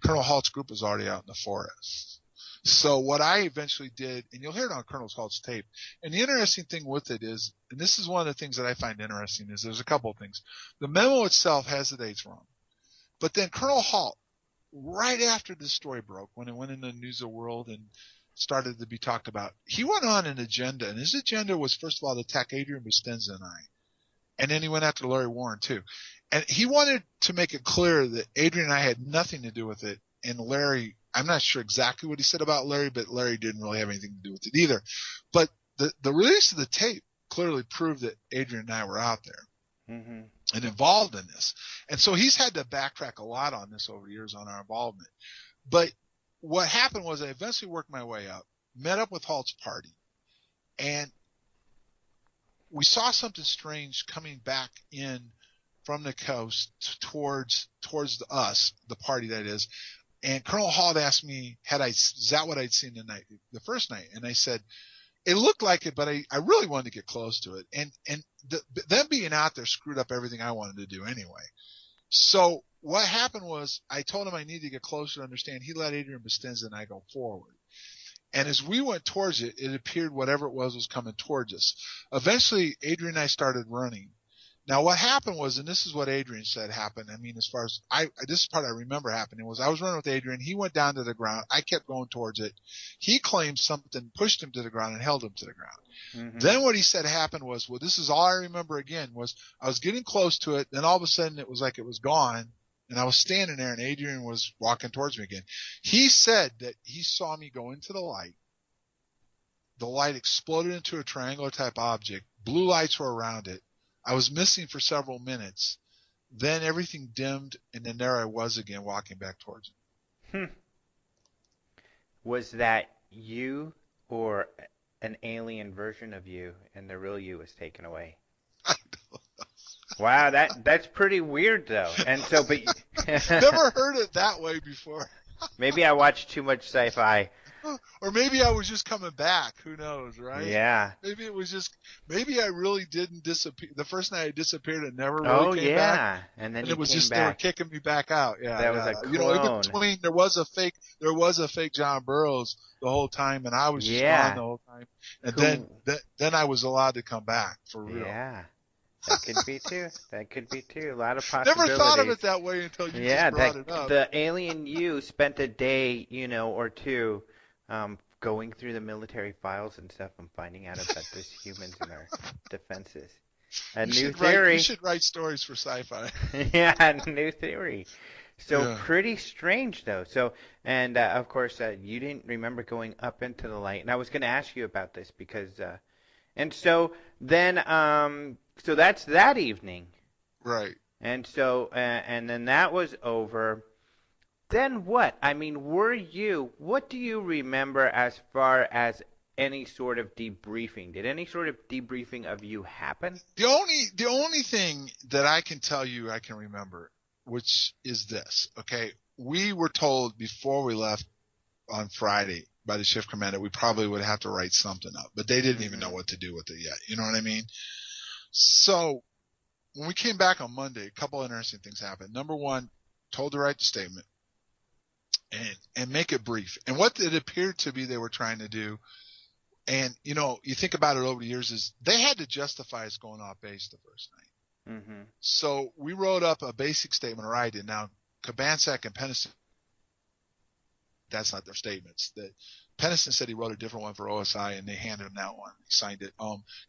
Colonel Halt's group was already out in the forest. So what I eventually did, and you'll hear it on Colonel Halt's tape, and the interesting thing with it is, and this is one of the things that I find interesting, is there's a couple of things. The memo itself has the dates wrong. But then Colonel Halt, right after this story broke, when it went in the news of the world and started to be talked about, he went on an agenda, and his agenda was, first of all, to attack Adrian Bustenza and I. And then he went after Larry Warren too. And he wanted to make it clear that Adrian and I had nothing to do with it. And Larry, I'm not sure exactly what he said about Larry, but Larry didn't really have anything to do with it either. But the release of the tape clearly proved that Adrian and I were out there and involved in this. And so he's had to backtrack a lot on this over the years on our involvement. But what happened was I eventually worked my way up, met up with Halt's party, and we saw something strange coming back in from the coast towards us, the party that is. And Colonel Halt asked me, is that what I'd seen the first night? And I said, it looked like it, but I really wanted to get close to it. And them being out there screwed up everything I wanted to do anyway. So what happened was I told him I needed to get closer to understand. He let Adrian Bustinza and I go forward. And as we went towards it, it appeared whatever it was coming towards us. Eventually, Adrian and I started running. Now, what happened was, and this is what Adrian said happened. I mean, as far as this part I remember happening was I was running with Adrian. He went down to the ground. I kept going towards it. He claimed something pushed him to the ground and held him to the ground. Then what he said happened was, well, this is all I remember again, was I was getting close to it. Then all of a sudden it was like it was gone. And I was standing there and Adrian was walking towards me again. He said that he saw me go into the light. The light exploded into a triangular type object. Blue lights were around it. I was missing for several minutes. Then everything dimmed, and then there I was again walking back towards him. Was that you or an alien version of you, and the real you was taken away? I don't know. Wow, that's pretty weird though. And so, but never heard it that way before. Maybe I watched too much sci-fi. Or maybe I was just coming back. Who knows, right? Yeah. Maybe it was just. Maybe I really didn't disappear. The first night I disappeared and never really came back. And then it was just they were kicking me back out. Yeah, that was a clone. In between there was a fake John Burroughs the whole time, and I was just gone the whole time. And then I was allowed to come back for real. Yeah. That could be too. A lot of possibilities. Never thought of it that way until you just brought it up. The alien you spent a day, or two, going through the military files and stuff and finding out about this humans and their defenses. New theory. You should write stories for sci-fi. Yeah, new theory. So pretty strange though. So, and of course, you didn't remember going up into the light. And I was going to ask you about this because, and so then, so that's that evening. Right. And so, and then that was over. Then what? I mean, what do you remember as far as any sort of debriefing? Did any sort of debriefing of you happen? The only thing that I can tell you I can remember, which is this, okay? We were told before we left on Friday by the shift commander we probably would have to write something up, but they didn't even know what to do with it yet. You know what I mean? So when we came back on Monday, a couple of interesting things happened. Number one, told to write the statement and make it brief. And what it appeared to be they were trying to do, and you think about it over the years, is they had to justify us going off base the first night. So we wrote up a basic statement, or I did. Now, Kabansak and Penniston, that's not their statements. Penniston said he wrote a different one for OSI, and they handed him that one. He signed it.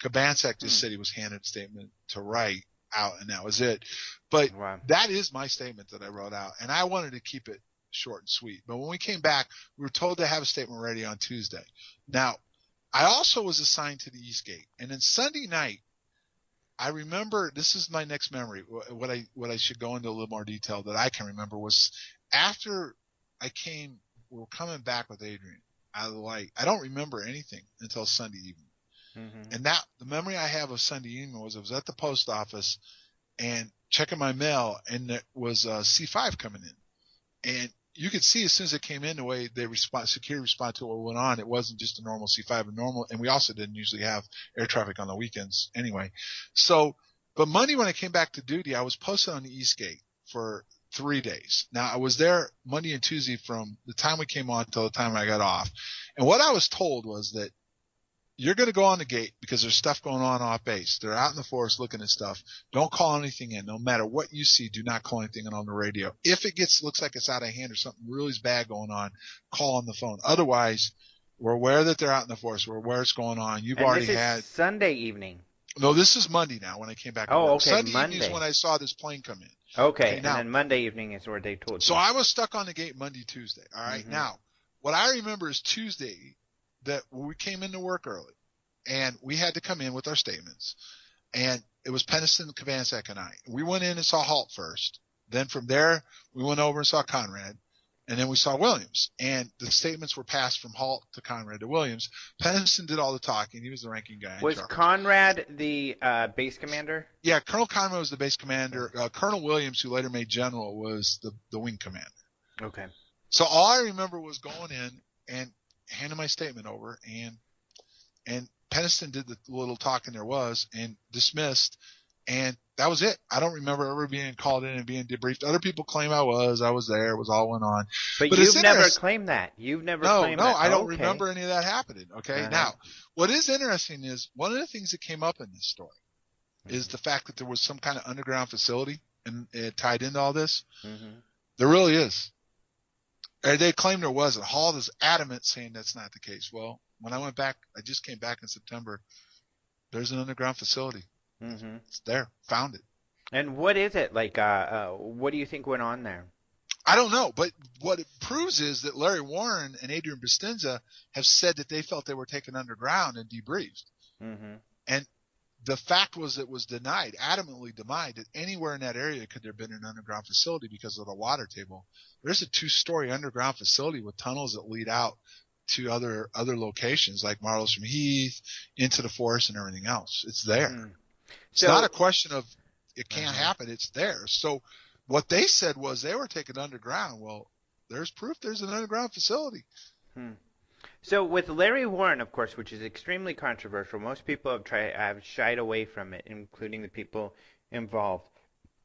Kabansak just said he was handed a statement to write out, and that was it. But that is my statement that I wrote out, and I wanted to keep it short and sweet. But when we came back, we were told to have a statement ready on Tuesday. Now, I also was assigned to the East Gate, and then Sunday night, I remember, this is my next memory, what I should go into a little more detail that I can remember was after we were coming back with Adrian out of the light. I don't remember anything until Sunday evening. And the memory I have of Sunday evening was I was at the post office and checking my mail, and there was a C5 coming in. And you could see as soon as it came in the way security responded to what went on. It wasn't just a normal C5, and we also didn't usually have air traffic on the weekends anyway. So, but Monday when I came back to duty, I was posted on the East Gate for 3 days. Now I was there Monday and Tuesday from the time we came on till the time I got off. And what I was told was that you're going to go on the gate because there's stuff going on off base. They're out in the forest looking at stuff. Don't call anything in. No matter what you see, do not call anything in on the radio. If it looks like it's out of hand or something really bad going on, call on the phone. Otherwise, we're aware that they're out in the forest. We're aware it's going on. You've already had Sunday evening. No, this is Monday now when I came back to Oh, work. okay, Sunday evening is Monday. when I saw this plane come in. Okay, Okay, and now, then Monday evening is where they told so you. I was stuck on the gate Monday, Tuesday. All right. Mhm. Now, what I remember is Tuesday that we came into work early and we had to come in with our statements. And it was Peniston, Kavansek, and I. We went in and saw Halt first. Then from there, we went over and saw Conrad. And then we saw Williams. And the statements were passed from Halt to Conrad to Williams. Peniston did all the talking. He was the ranking guy in Was charge. Conrad the base commander? Yeah, Colonel Conrad was the base commander. Colonel Williams, who later made general, was the wing commander. Okay. So all I remember was going in and handing my statement over, and Peniston did the little talking there was and dismissed, and that was it. I don't remember ever being called in and being debriefed. Other people claim I was there, it was all went on. But you've never claimed that. You've never claimed that. No, I don't okay. remember any of that happening. Okay. Now, what is interesting is one of the things that came up in this story is the fact that there was some kind of underground facility and it tied into all this. Mm-hmm. There really is. They claim there wasn't. Halt is adamant saying that's not the case. Well, when I went back, I just came back in September. There's an underground facility. Mm-hmm. It's there. Found it. And what is it like? What do you think went on there? I don't know, but what it proves is that Larry Warren and Adrian Bustinza have said that they felt they were taken underground and debriefed. Mm-hmm. And the fact was it was denied, adamantly denied, that anywhere in that area could there have been an underground facility because of the water table. There's a 2-story underground facility with tunnels that lead out to other locations like Marlsham Heath, into the forest and everything else. It's there. Mm-hmm. It's not a question of it can't happen. It's there. So what they said was they were taken underground. Well, there's proof there's an underground facility. So with Larry Warren, of course, which is extremely controversial, most people have shied away from it, including the people involved.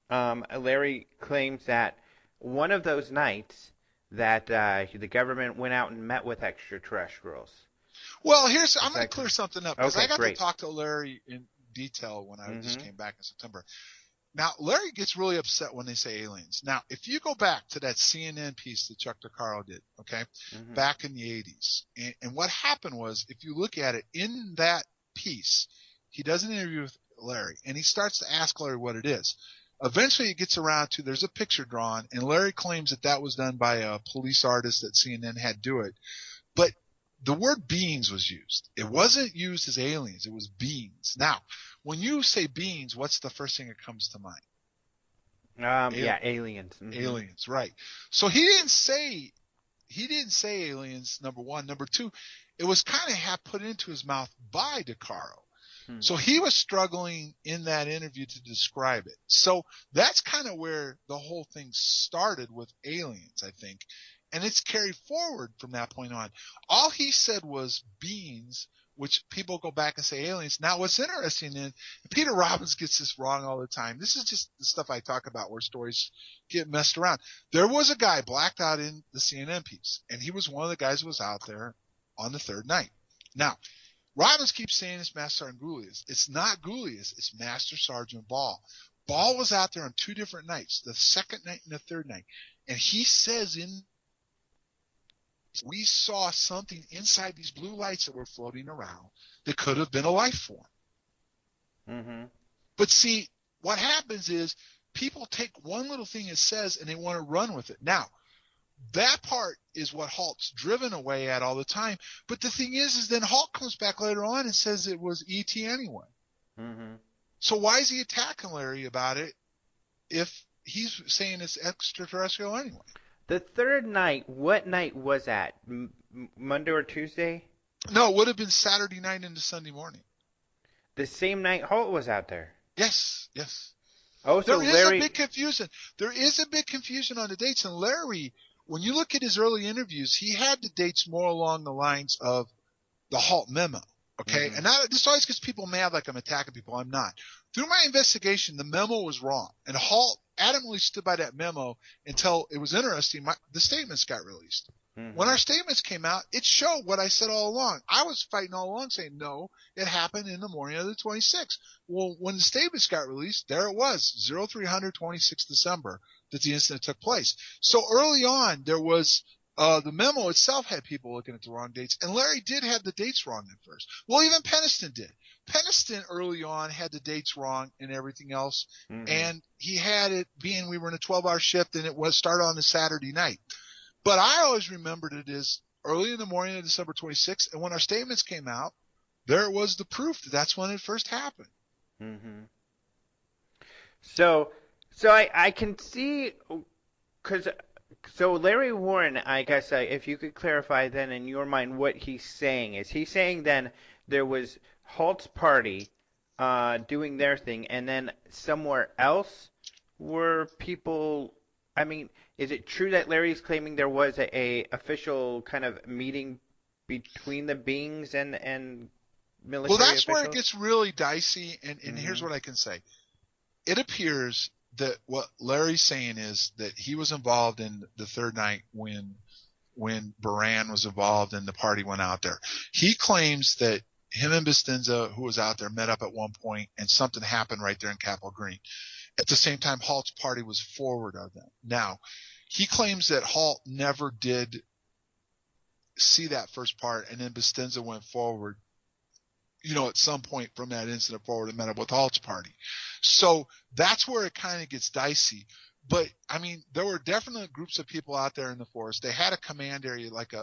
Larry claims that one of those nights that the government went out and met with extraterrestrials. Well, I'm going to clear something up because I got to talk to Larry in detail when I just came back in September. Now, Larry gets really upset when they say aliens. Now, if you go back to that CNN piece that Chuck DeCaro did, okay, back in the 80s, and what happened was, if you look at it, in that piece, he does an interview with Larry, and he starts to ask Larry what it is. Eventually, it gets around to there's a picture drawn, and Larry claims that was done by a police artist that CNN had do it. But the word beings was used. It wasn't used as aliens. It was beings. Now, when you say beings, what's the first thing that comes to mind? Aliens. Mm-hmm. Aliens, right. So he didn't say aliens, number one. Number two, it was kind of put into his mouth by DeCaro. So he was struggling in that interview to describe it. So that's kind of where the whole thing started with aliens, I think. And it's carried forward from that point on. All he said was beings, which people go back and say aliens. Now, what's interesting is Peter Robbins gets this wrong all the time. This is just the stuff I talk about where stories get messed around. There was a guy blacked out in the CNN piece, and he was one of the guys who was out there on the third night. Now, Robbins keeps saying it's Master Sergeant Goulias. It's not Goulias. It's Master Sergeant Ball. Ball was out there on 2 different nights, the second night and the third night. And he says we saw something inside these blue lights that were floating around that could have been a life form. Mm-hmm. But see, what happens is people take one little thing it says and they want to run with it. Now, that part is what Halt's driven away at all the time. But the thing is then Halt comes back later on and says it was ET anyway. Mm-hmm. So why is he attacking Larry about it if he's saying it's extraterrestrial anyway? The third night, what night was that? Monday or Tuesday? No, it would have been Saturday night into Sunday morning. The same night Halt was out there? Yes. Oh, so There is Larry... a big confusion. There is a big confusion on the dates. And Larry, when you look at his early interviews, he had the dates more along the lines of the Halt memo. Okay? Mm-hmm. And this always gets people mad like I'm attacking people. I'm not. Through my investigation, the memo was wrong. And Halt adamantly stood by that memo until it was interesting. The statements got released. Mm-hmm. When our statements came out, it showed what I said all along. I was fighting all along saying, no, it happened in the morning of the 26th. Well, when the statements got released, there it was, 0300 26th December, that the incident took place. So early on, there was the memo itself had people looking at the wrong dates, and Larry did have the dates wrong at first. Well, even Peniston did. Peniston early on had the dates wrong and everything else, and he had it being we were in a 12-hour shift and it was started on a Saturday night. But I always remembered it as early in the morning of December 26th, and when our statements came out, there was the proof that that's when it first happened. So I can see, so Larry Warren, I guess if you could clarify then in your mind what he's saying. Is he saying then there was Halt's party doing their thing, and then somewhere else were people, I mean, is it true that Larry's claiming there was a official kind of meeting between the beings and military Well, that's officials? where it gets really dicey, and here's what I can say. It appears that what Larry's saying is that he was involved in the third night when Buran was involved and the party went out there. He claims that him and Bustinza, who was out there, met up at one point and something happened right there in Capitol Green. At the same time, Halt's party was forward of them. Now, he claims that Halt never did see that first part, and then Bustinza went forward, at some point from that incident forward and met up with Halt's party. So that's where it kind of gets dicey. But I mean, there were definite groups of people out there in the forest. They had a command area, like a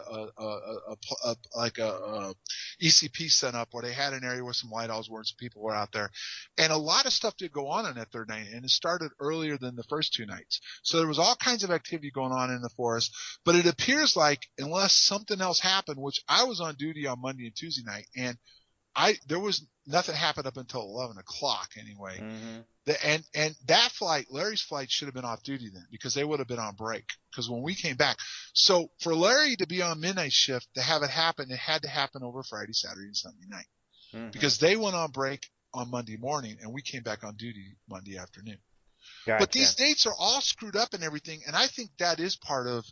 ECP set up, where they had an area where some light owls were and some people were out there. And a lot of stuff did go on that third night, and it started earlier than the first two nights. So there was all kinds of activity going on in the forest. But it appears like, unless something else happened, which I was on duty on Monday and Tuesday night, and there was nothing happened up until 11 o'clock anyway. And that flight, Larry's flight, should have been off duty then, because they would have been on break. Because when we came back, so for Larry to be on midnight shift, to have it happen, it had to happen over Friday, Saturday, and Sunday night, because they went on break on Monday morning and we came back on duty Monday afternoon. Gotcha. But these dates are all screwed up and everything, and I think that is part of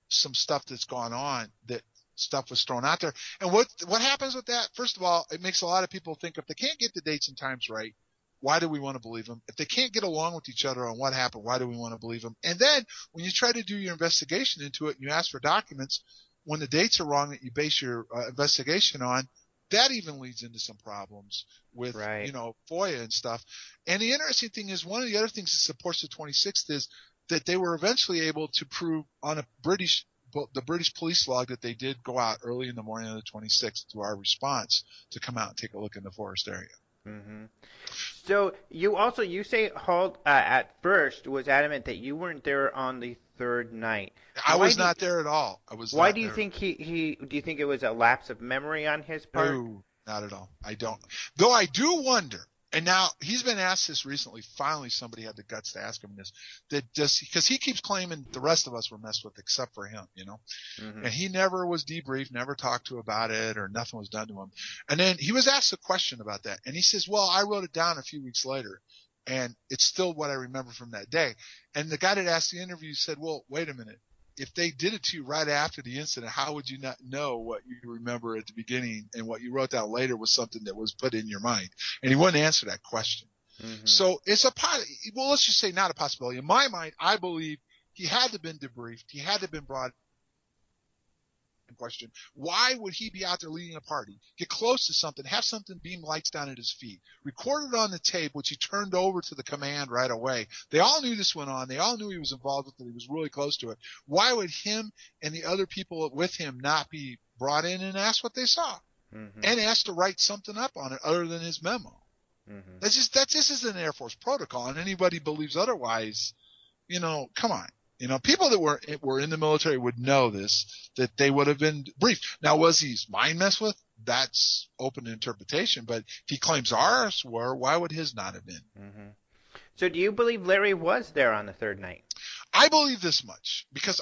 some stuff that's gone on, that stuff was thrown out there. And what happens with that? First of all, it makes a lot of people think, if they can't get the dates and times right, why do we want to believe them? If they can't get along with each other on what happened, why do we want to believe them? And then when you try to do your investigation into it and you ask for documents, when the dates are wrong that you base your investigation on, that even leads into some problems with, FOIA and stuff. And the interesting thing is, one of the other things that supports the 26th is that they were eventually able to prove on the British police log that they did go out early in the morning of the 26th to our response to come out and take a look in the forest area. So you say Halt at first was adamant that you weren't there on the third night. I was not there at all. Why do you think do you think it was a lapse of memory on his part? No, not at all. I don't. Though I do wonder, and now he's been asked this recently. Finally, somebody had the guts to ask him this. Because he keeps claiming the rest of us were messed with except for him, And he never was debriefed, never talked to about it, or nothing was done to him. And then he was asked a question about that, and he says, "Well, I wrote it down a few weeks later, and it's still what I remember from that day." And the guy that asked the interview said, "Well, wait a minute. If they did it to you right after the incident, how would you not know what you remember at the beginning and what you wrote down later was something that was put in your mind?" And he wouldn't answer that question. So it's let's just say not a possibility. In my mind, I believe he had to have been debriefed. He had to have been brought in question. Why would he be out there leading a party, get close to something, have something beam lights down at his feet, record it on the tape, which he turned over to the command right away? They all knew this went on. They all knew he was involved with it. He was really close to it. Why would him and the other people with him not be brought in and asked what they saw and asked to write something up on it other than his memo? This is an Air Force protocol, and anybody believes otherwise, come on. People that were in the military would know this, that they would have been briefed. Now, was his mind messed with? That's open to interpretation. But if he claims ours were, why would his not have been? So do you believe Larry was there on the third night? I believe this much, because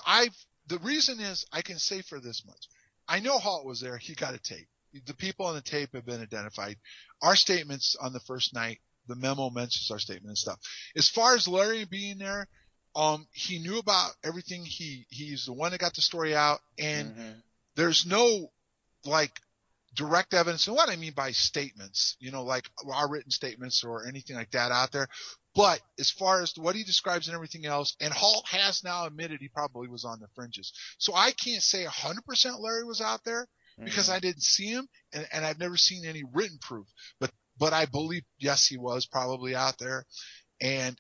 the reason is I can say for this much. I know Halt was there. He got a tape. The people on the tape have been identified. Our statements on the first night, the memo mentions our statement and stuff. As far as Larry being there, he knew about everything. He's the one that got the story out, and there's no direct evidence. And what I mean by statements, like our written statements or anything like that out there. But as far as what he describes and everything else, and Halt has now admitted he probably was on the fringes. So I can't say 100% Larry was out there because I didn't see him, and I've never seen any written proof. But but I believe, yes, he was probably out there. And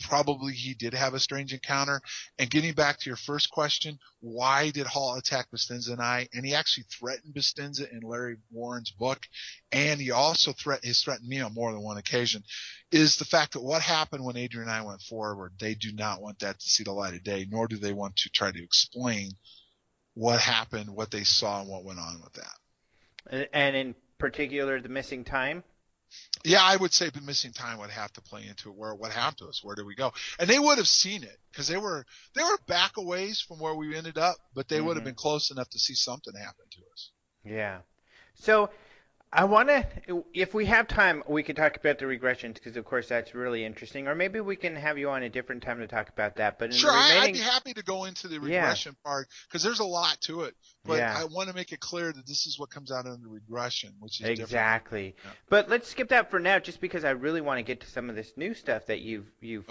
probably he did have a strange encounter. And getting back to your first question, why did Hall attack Bustinza and I? And he actually threatened Bustinza in Larry Warren's book, and he also threatened me on more than one occasion, is the fact that what happened when Adrian and I went forward, they do not want that to see the light of day, nor do they want to try to explain what happened, what they saw, and what went on with that. And in particular, the missing time? Yeah, I would say the missing time would have to play into it. What happened to us? Where did we go? And they would have seen it because they were back a ways from where we ended up, but they would have been close enough to see something happen to us. Yeah. So I want to, if we have time, we could talk about the regressions because, of course, that's really interesting. Or maybe we can have you on a different time to talk about that. But in sure, the remaining... I'd be happy to go into the regression part because there's a lot to it. But I want to make it clear that this is what comes out under regression, which is exactly. Yeah. But let's skip that for now, just because I really want to get to some of this new stuff that you've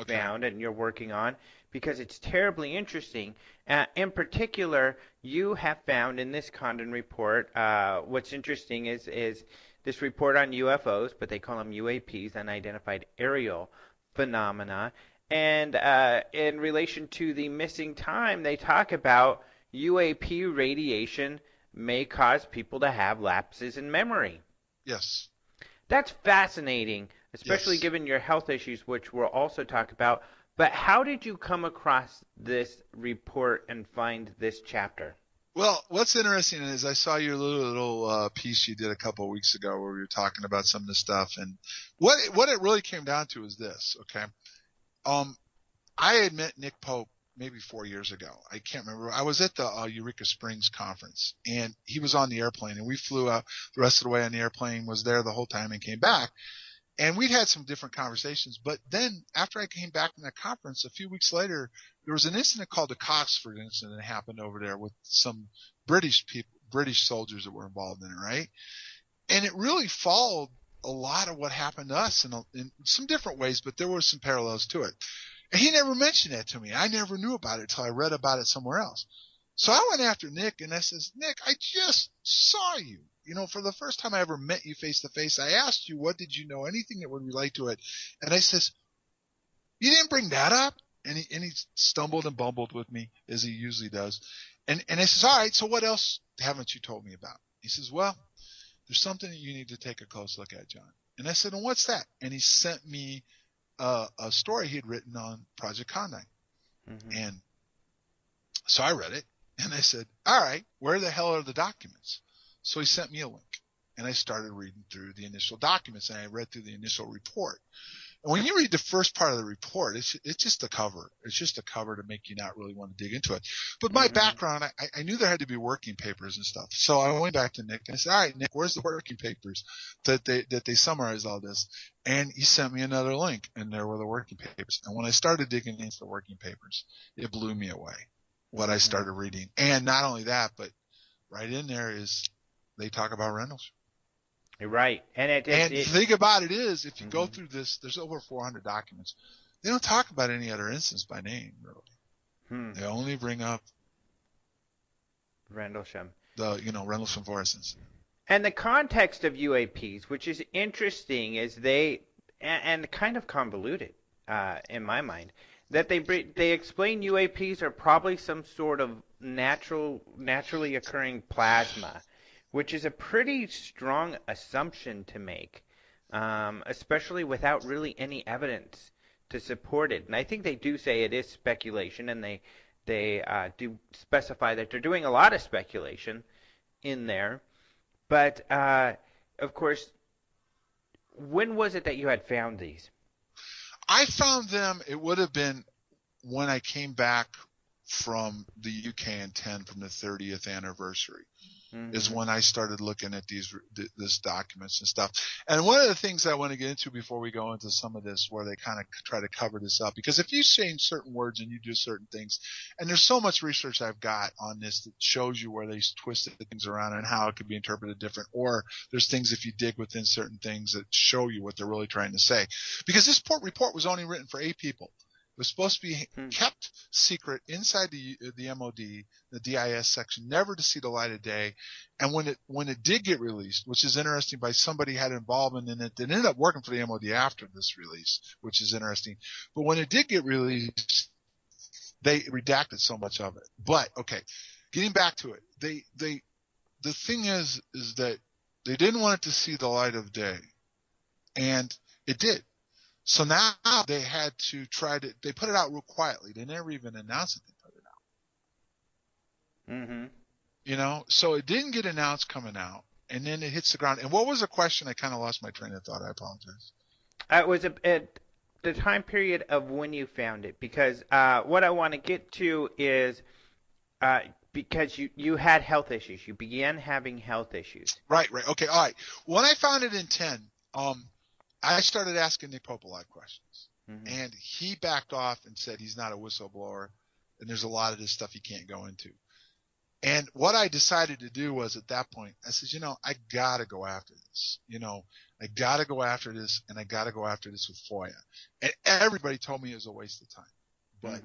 found and you're working on, because it's terribly interesting. In particular, you have found in this Condon report, what's interesting is this report on UFOs, but they call them UAPs, unidentified aerial phenomena. And in relation to the missing time, they talk about UAP radiation may cause people to have lapses in memory. Yes. That's fascinating, especially given your health issues, which we'll also talk about. But how did you come across this report and find this chapter? Well, what's interesting is I saw your little piece you did a couple of weeks ago where you were talking about some of the stuff, and what it really came down to is this. Okay, I had met Nick Pope maybe 4 years ago. I can't remember. I was at the Eureka Springs conference, and he was on the airplane, and we flew out the rest of the way on the airplane. Was there the whole time and came back. And we'd had some different conversations, but then after I came back from that conference, a few weeks later, there was an incident called the Coxford incident that happened over there with some British soldiers that were involved in it, right? And it really followed a lot of what happened to us in some different ways, but there were some parallels to it. And he never mentioned that to me. I never knew about it until I read about it somewhere else. So I went after Nick, and I says, Nick, I just saw you. You know, for the first time I ever met you face to face, I asked you, what did you know, anything that would relate to it? And I says, you didn't bring that up? And he stumbled and bumbled with me, as he usually does. And I says, all right, so what else haven't you told me about? He says, well, there's something that you need to take a close look at, John. And I said, and what's that? And he sent me a story he had written on Project Condign. Mm-hmm. And so I read it, and I said, all right, where the hell are the documents? So he sent me a link, and I started reading through the initial documents, and I read through the initial report. And when you read the first part of the report, it's just a cover. It's just a cover to make you not really want to dig into it. But my background, I knew there had to be working papers and stuff. So I went back to Nick, and I said, all right, Nick, where's the working papers that they summarize all this? And he sent me another link, and there were the working papers. And when I started digging into the working papers, it blew me away, what I started reading. And not only that, but right in there is they talk about Rendlesham. Right. And the thing about it is, if you go through this, there's over 400 documents. They don't talk about any other instance by name, really. They only bring up Rendlesham. Rendlesham Forest incident. And the context of UAPs, which is interesting, is they and kind of convoluted in my mind, that they explain UAPs are probably some sort of naturally occurring plasma, which is a pretty strong assumption to make, especially without really any evidence to support it. And I think they do say it is speculation, and they do specify that they're doing a lot of speculation in there. But, of course, when was it that you had found these? I found them, it would have been when I came back from the UK in 10 from the 30th anniversary. Is when I started looking at this documents and stuff. And one of the things I want to get into before we go into some of this, where they kind of try to cover this up, because if you change certain words and you do certain things, and there's so much research I've got on this that shows you where they twisted things around and how it could be interpreted different, or there's things if you dig within certain things that show you what they're really trying to say. Because this report was only written for 8 people. was supposed to be kept secret inside the MOD, the DIS section, never to see the light of day. And when it did get released, which is interesting, by somebody had involvement in it that ended up working for the MOD after this release, which is interesting. But when it did get released, they redacted so much of it. But okay, getting back to it, the thing is that they didn't want it to see the light of day, and it did. So now they had to they put it out real quietly. They never even announced that they put it out. Mm-hmm. You know, so it didn't get announced coming out, and then it hits the ground. And what was the question? I kind of lost my train of thought. I apologize. It was at the time period of when you found it, because what I want to get to is because you had health issues. You began having health issues. Right. Okay. All right. When I found it in 10, I started asking Nick Pope a lot of questions. Mm-hmm. And he backed off and said he's not a whistleblower, and there's a lot of this stuff he can't go into. And what I decided to do was, at that point, I said, I got to go after this. I got to go after this, and I got to go after this with FOIA. And everybody told me it was a waste of time. But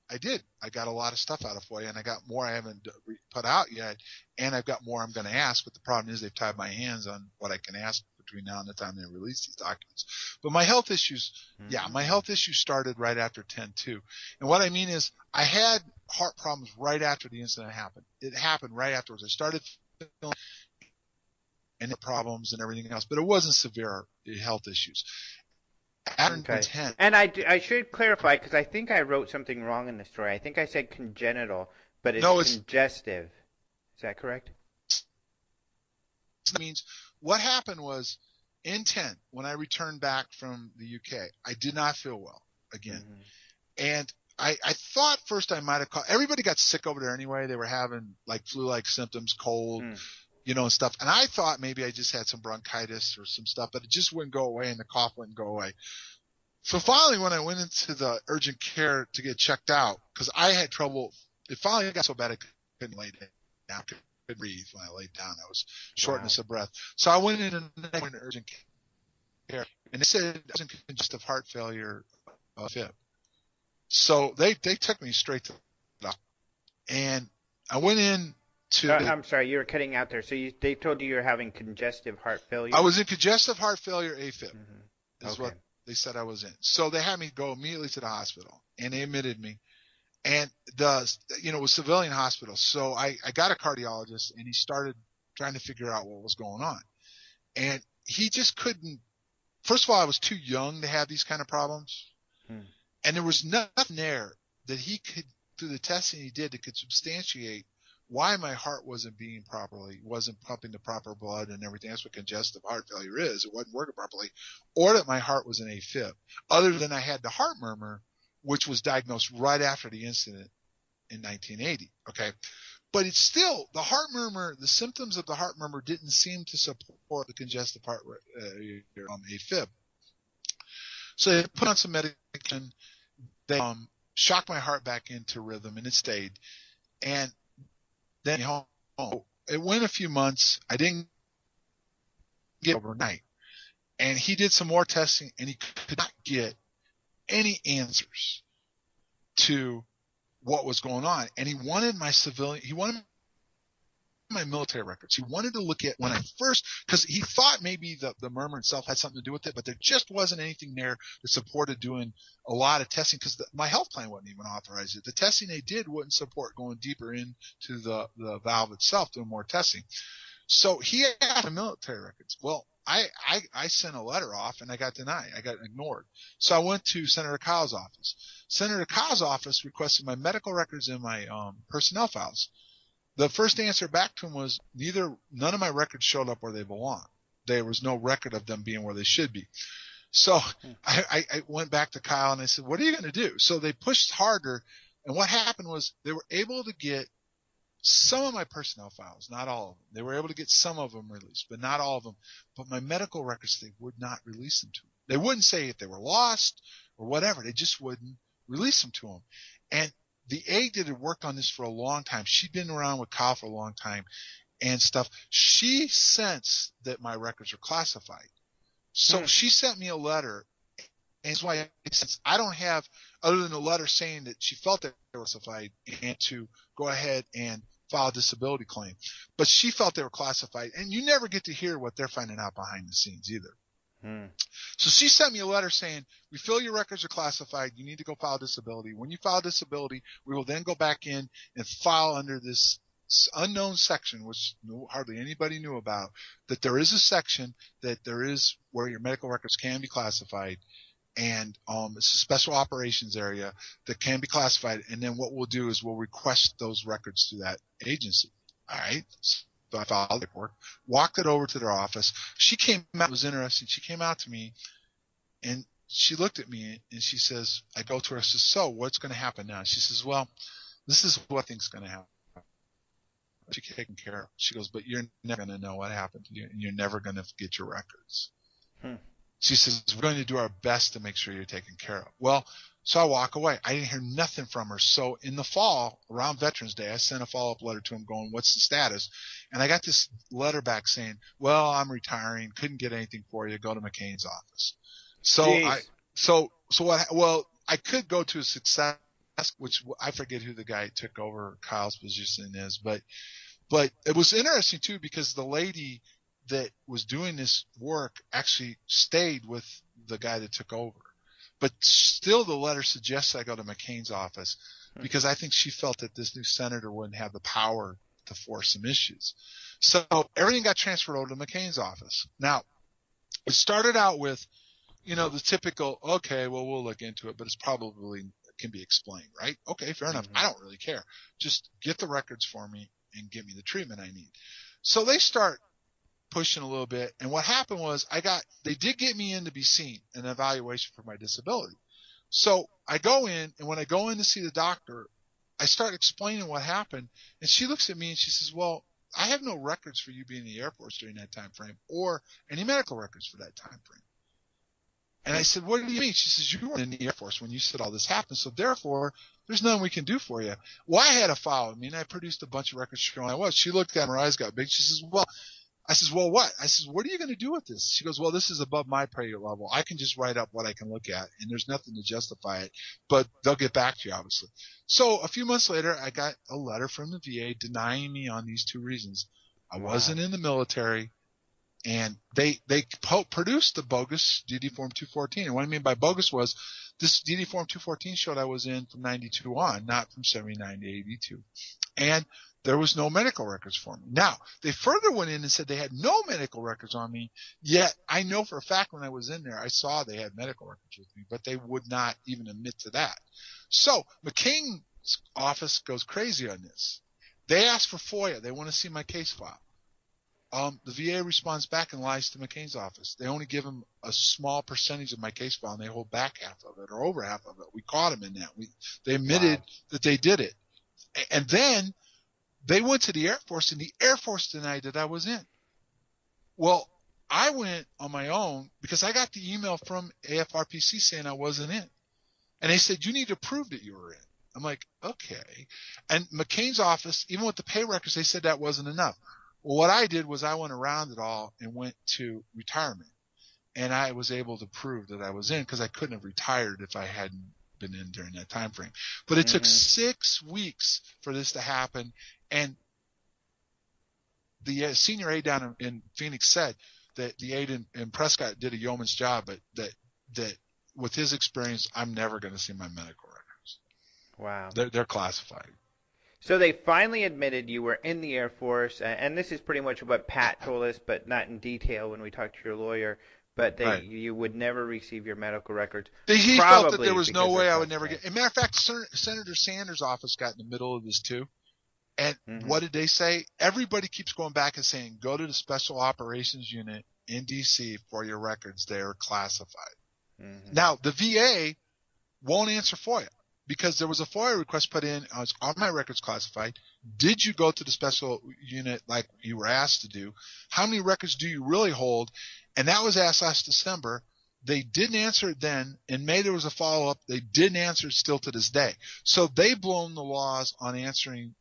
I did. I got a lot of stuff out of FOIA, and I got more I haven't put out yet, and I've got more I'm going to ask. But the problem is they've tied my hands on what I can ask between now and the time they release these documents. But my health issues, my health issues started right after 10-2. And what I mean is, I had heart problems right after the incident happened. It happened right afterwards. I started feeling and problems and everything else, but it wasn't severe health issues. Okay. 10. And I should clarify, because I think I wrote something wrong in the story. I think I said congenital, but it's congestive. Is that correct? That means what happened was, in 10, when I returned back from the UK, I did not feel well again. And I thought first I might have caught – everybody got sick over there anyway. They were having like flu-like symptoms, cold, and stuff. And I thought maybe I just had some bronchitis or some stuff, but it just wouldn't go away, and the cough wouldn't go away. So finally, when I went into the urgent care to get checked out, because I had trouble – it finally got so bad I couldn't lay down. Couldn't breathe when I laid down. I was shortness of breath. So I went in urgent care, and they said it was congestive heart failure fib. So they took me straight to the doctor, and I went in to. I'm sorry, you were cutting out there. So they told you were having congestive heart failure. I was in congestive heart failure AFib. Is what they said I was in. So they had me go immediately to the hospital, and they admitted me. And it was civilian hospital. So I got a cardiologist, and he started trying to figure out what was going on. And he just couldn't. First of all, I was too young to have these kind of problems. And there was nothing there that he could, through the testing he did, that could substantiate why my heart wasn't beating properly, wasn't pumping the proper blood and everything. That's what congestive heart failure is. It wasn't working properly. Or that my heart was in AFib. Other than I had the heart murmur, which was diagnosed right after the incident in 1980. Okay. But it's still, the heart murmur, the symptoms of the heart murmur didn't seem to support the congestive heart AFib. So they put on some medication. They shocked my heart back into rhythm, and it stayed. And then it went a few months. I didn't get overnight. And he did some more testing, and he could not get any answers to what was going on. And he wanted my military records. He wanted to look at when I first, because he thought maybe the murmur itself had something to do with it, but there just wasn't anything there that supported doing a lot of testing, because my health plan wouldn't even authorize it. The testing they did wouldn't support going deeper into the valve itself, doing more testing. So he had the military records. Well, I sent a letter off, and I got denied. I got ignored. So I went to Senator Kyle's office. Senator Kyle's office requested my medical records and my personnel files. The first answer back to him was none of my records showed up where they belong. There was no record of them being where they should be. So I went back to Kyle, and I said, what are you going to do? So they pushed harder, and what happened was they were able to get some of my personnel files, not all of them. They were able to get some of them released, but not all of them. But my medical records, they would not release them to me. They wouldn't say if they were lost or whatever. They just wouldn't release them to him. And the aide that had worked on this for a long time, she'd been around with Kyle for a long time and stuff. She sensed that my records are classified. So she sent me a letter that's why since I don't have, other than a letter saying that she felt that they were classified and to go ahead and file a disability claim. But she felt they were classified, and you never get to hear what they're finding out behind the scenes either. So she sent me a letter saying, we feel your records are classified. You need to go file disability. When you file disability, we will then go back in and file under this unknown section, which hardly anybody knew about, that there is a section that there is where your medical records can be classified. And it's a special operations area that can be classified. And then what we'll do is we'll request those records to that agency. All right. So I filed paperwork, walked it over to their office. She came out, it was interesting. She came out to me and she looked at me and she says, I go to her, I says, so what's going to happen now? She says, well, this is what I think's going to happen. She's taken care of. She goes, but you're never going to know what happened to you and you're never going to get your records. She says, we're going to do our best to make sure you're taken care of. Well, so I walk away. I didn't hear nothing from her. So in the fall, around Veterans Day, I sent a follow-up letter to him going, what's the status? And I got this letter back saying, well, I'm retiring. Couldn't get anything for you. Go to McCain's office. So I could go to a success, which I forget who the guy took over Kyle's position is, but it was interesting too, because the lady that was doing this work actually stayed with the guy that took over. But still the letter suggests I go to McCain's office because I think she felt that this new senator wouldn't have the power to force some issues. So everything got transferred over to McCain's office. Now, it started out with, the typical, okay, well, we'll look into it, but it's probably can be explained, right? Okay, fair enough. I don't really care. Just get the records for me and give me the treatment I need. So they start pushing a little bit. And what happened was they did get me in to be seen, an evaluation for my disability. So I go in, and when I go in to see the doctor, I start explaining what happened. And she looks at me and she says, well, I have no records for you being in the Air Force during that time frame or any medical records for that time frame. And I said, what do you mean? She says, you weren't in the Air Force when you said all this happened. So therefore, there's nothing we can do for you. Well, I had a file. I mean, I produced a bunch of records showing I was. She looked at her eyes got big. She says, well, I says, well, what? I says, what are you going to do with this? She goes, well, this is above my pay level. I can just write up what I can look at, and there's nothing to justify it, but they'll get back to you, obviously. So a few months later, I got a letter from the VA denying me on these two reasons. I wasn't in the military, and they produced the bogus DD Form 214. And what I mean by bogus was this DD Form 214 showed I was in from 92 on, not from 79 to 82. And there was no medical records for me. Now, they further went in and said they had no medical records on me, yet I know for a fact when I was in there, I saw they had medical records with me, but they would not even admit to that. So McCain's office goes crazy on this. They ask for FOIA. They want to see my case file. The VA responds back and lies to McCain's office. They only give them a small percentage of my case file, and they hold back half of it or over half of it. We caught them in that. They admitted that they did it. And then they went to the Air Force, and the Air Force denied that I was in. Well, I went on my own because I got the email from AFRPC saying I wasn't in. And they said, you need to prove that you were in. I'm like, okay. And McCain's office, even with the pay records, they said that wasn't enough. Well, what I did was I went around it all and went to retirement. And I was able to prove that I was in because I couldn't have retired if I hadn't been in during that time frame. But it took 6 weeks for this to happen. And the senior aide down in Phoenix said that the aide in Prescott did a yeoman's job, but that with his experience, I'm never going to see my medical records. Wow. They're classified. So they finally admitted you were in the Air Force, and this is pretty much what Pat told us, but not in detail when we talked to your lawyer, but you would never receive your medical records. He felt that there was no way I would never get. As a matter of fact, Senator Sanders' office got in the middle of this too. And what did they say? Everybody keeps going back and saying, go to the Special Operations Unit in D.C. for your records. They're classified. Now, the VA won't answer FOIA because there was a FOIA request put in. Are my records classified? Did you go to the special unit like you were asked to do? How many records do you really hold? And that was asked last December. They didn't answer it then. In May, there was a follow-up. They didn't answer it still to this day. So they've blown the laws on answering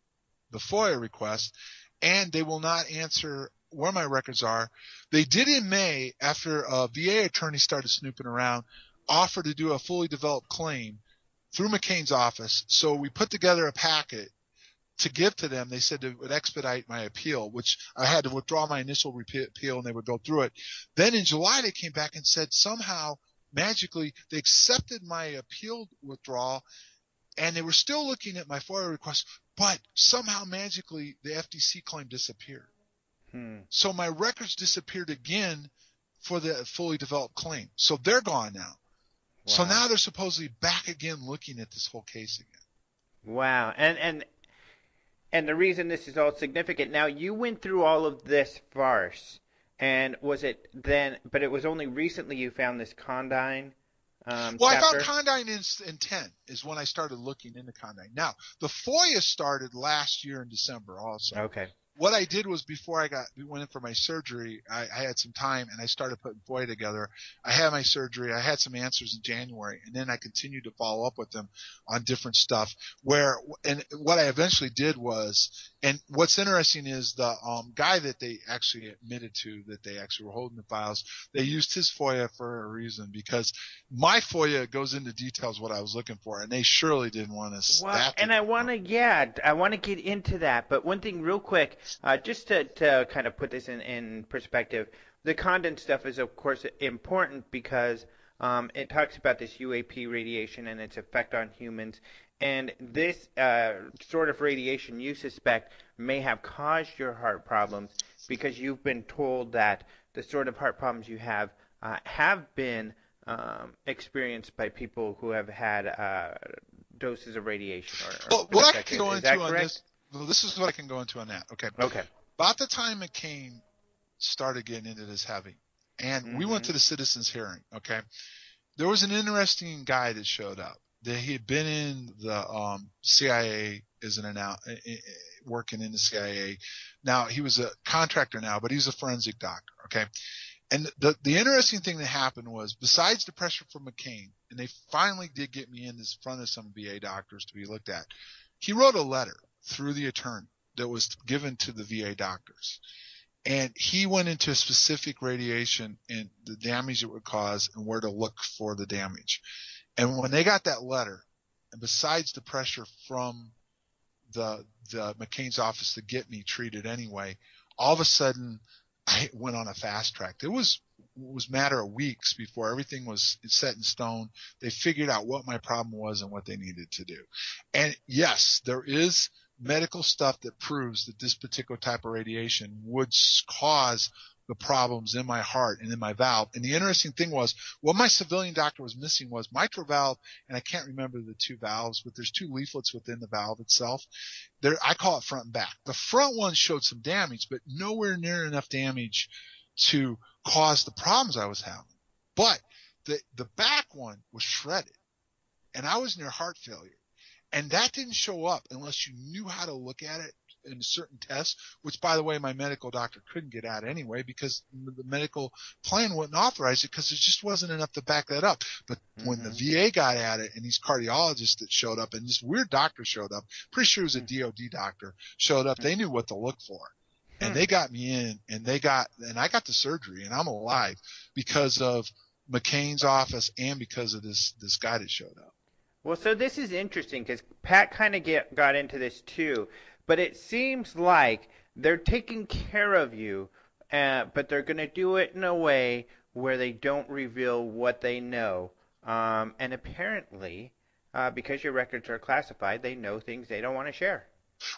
the FOIA request, and they will not answer where my records are. They did in May after a VA attorney started snooping around. offer to do a fully developed claim through McCain's office. So we put together a packet to give to them. They said it would expedite my appeal, which I had to withdraw my initial appeal and they would go through it. Then in July, they came back and said somehow, magically, they accepted my appeal withdrawal and they were still looking at my FOIA request, but somehow magically the FDC claim disappeared. So my records disappeared again for the fully developed claim. So they're gone now. Wow. So now they're supposedly back again looking at this whole case again. Wow. And the reason this is all significant, now you went through all of this farce, and was it then, but it was only recently you found this Condign Well, chapter? I found Condign in 10 is when I started looking into Condign. Now, the FOIA started last year in December also. Okay. What I did was before we went in for my surgery, I had some time and I started putting FOIA together. I had my surgery. I had some answers in January, and then I continued to follow up with them on different stuff. And what I eventually did was, and what's interesting is the guy that they actually admitted to that they actually were holding the files, they used his FOIA for a reason, because my FOIA goes into details what I was looking for, and they surely didn't want us. Well, and I want to get into that, but one thing real quick. Just to kind of put this in perspective, the Condon stuff is, of course, important because it talks about this UAP radiation and its effect on humans. And this sort of radiation you suspect may have caused your heart problems because you've been told that the sort of heart problems you have been experienced by people who have had doses of radiation. Well, what I can go into on this. Well, this is what I can go into on that. Okay. About the time McCain started getting into this heavy, and we went to the citizens hearing, okay, there was an interesting guy that showed up. That he had been in the CIA working in the CIA. Now, he was a contractor now, but he's a forensic doctor, okay? And the interesting thing that happened was, besides the pressure from McCain, and they finally did get me in front of some VA doctors to be looked at, he wrote a letter through the attorney that was given to the VA doctors. And he went into specific radiation and the damage it would cause and where to look for the damage. And when they got that letter, and besides the pressure from the McCain's office to get me treated anyway, all of a sudden I went on a fast track. It was a matter of weeks before everything was set in stone. They figured out what my problem was and what they needed to do. And yes, there is medical stuff that proves that this particular type of radiation would cause the problems in my heart and in my valve. And the interesting thing was, what my civilian doctor was missing was mitral valve, and I can't remember the two valves, but there's two leaflets within the valve itself. I call it front and back. The front one showed some damage, but nowhere near enough damage to cause the problems I was having. But the back one was shredded, and I was near heart failure. And that didn't show up unless you knew how to look at it in a certain test, which, by the way, my medical doctor couldn't get at anyway because the medical plan wouldn't authorize it because there just wasn't enough to back that up. But when the VA got at it and these cardiologists that showed up and this weird doctor showed up, pretty sure it was a DOD doctor, showed up, they knew what to look for. And they got me in and I got the surgery and I'm alive because of McCain's office and because of this guy that showed up. Well, so this is interesting because Pat kind of got into this too, but it seems like they're taking care of you, but they're going to do it in a way where they don't reveal what they know. And apparently, because your records are classified, they know things they don't want to share.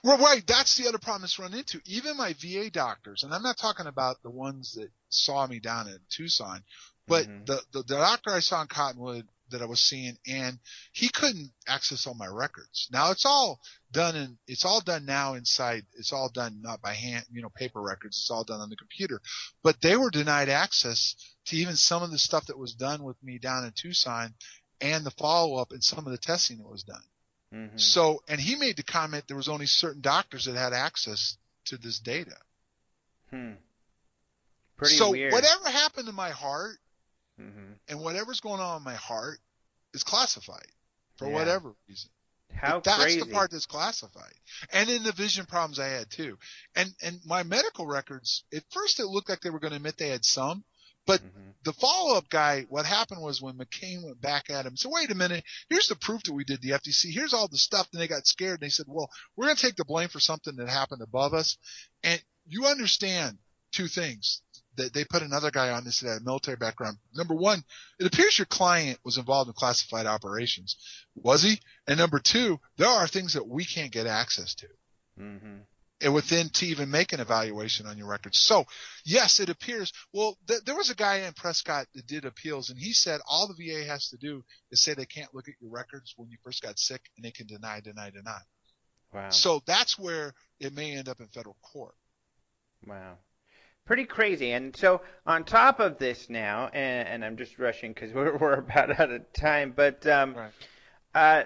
Well, right. That's the other problem it's run into. Even my VA doctors, and I'm not talking about the ones that saw me down in Tucson, but the doctor I saw in Cottonwood that I was seeing, and he couldn't access all my records. Now it's all done now inside. It's all done not by hand, paper records. It's all done on the computer. But they were denied access to even some of the stuff that was done with me down in Tucson and the follow-up and some of the testing that was done. So, and he made the comment there was only certain doctors that had access to this data. Pretty so weird. Whatever happened to my heart and whatever's going on in my heart is classified for whatever reason. That's crazy. the part that's classified. And then the vision problems I had too. And my medical records, at first it looked like they were going to admit they had some, But the follow-up guy, what happened was when McCain went back at him, so wait a minute, here's the proof that we did the FTC. Here's all the stuff. And they got scared. And they said, well, we're going to take the blame for something that happened above us. And you understand two things. That they put another guy on this that had a military background. Number one, it appears your client was involved in classified operations. Was he? And number two, there are things that we can't get access to. And within to even make an evaluation on your records. So, yes, it appears. Well, there was a guy in Prescott that did appeals, and he said all the VA has to do is say they can't look at your records when you first got sick, and they can deny. Wow. So that's where it may end up in federal court. Wow. Pretty crazy. And so on top of this now, and I'm just rushing because we're about out of time, but the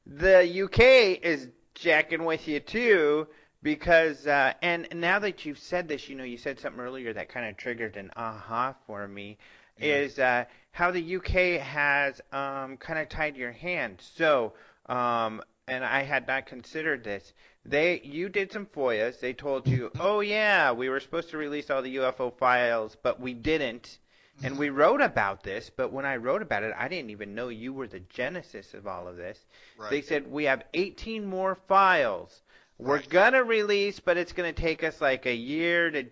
UK is jacking with you too because, and now that you've said this, you said something earlier that kind of triggered an aha for me, is how the UK has kind of tied your hand. So, and I had not considered this. You did some FOIAs. They told you, oh yeah, we were supposed to release all the UFO files, but we didn't. And we wrote about this, but when I wrote about it, I didn't even know you were the genesis of all of this. Right. They said, we have 18 more files. We're going to release, but it's going to take us like a year to,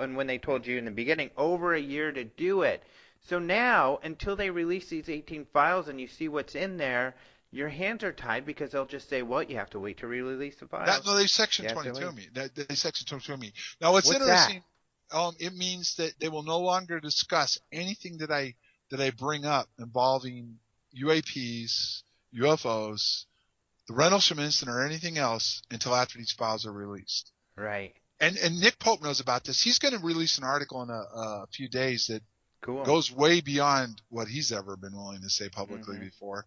and when they told you in the beginning, over a year to do it. So now, until they release these 18 files and you see what's in there, your hands are tied because they'll just say, well, you have to wait to release the files. No, they Section 22 me. They Section 22 me. Now, what's interesting, it means that they will no longer discuss anything that I bring up involving UAPs, UFOs, the Rendlesham incident, or anything else until after these files are released. Right. And Nick Pope knows about this. He's going to release an article in a few days that Cool. goes way beyond what he's ever been willing to say publicly before.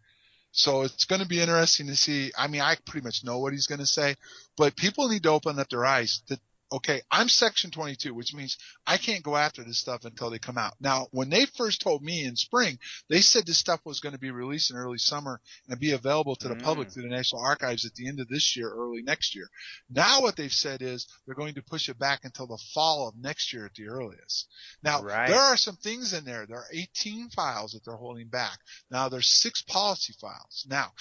So it's going to be interesting to see. I mean, I pretty much know what he's going to say, but people need to open up their eyes that, okay, I'm Section 22, which means I can't go after this stuff until they come out. Now, when they first told me in spring, they said this stuff was going to be released in early summer and be available to the public through the National Archives at the end of this year, early next year. Now what they've said is they're going to push it back until the fall of next year at the earliest. Now, there are some things in there. There are 18 files that they're holding back. Now, there's 6 policy files. Now,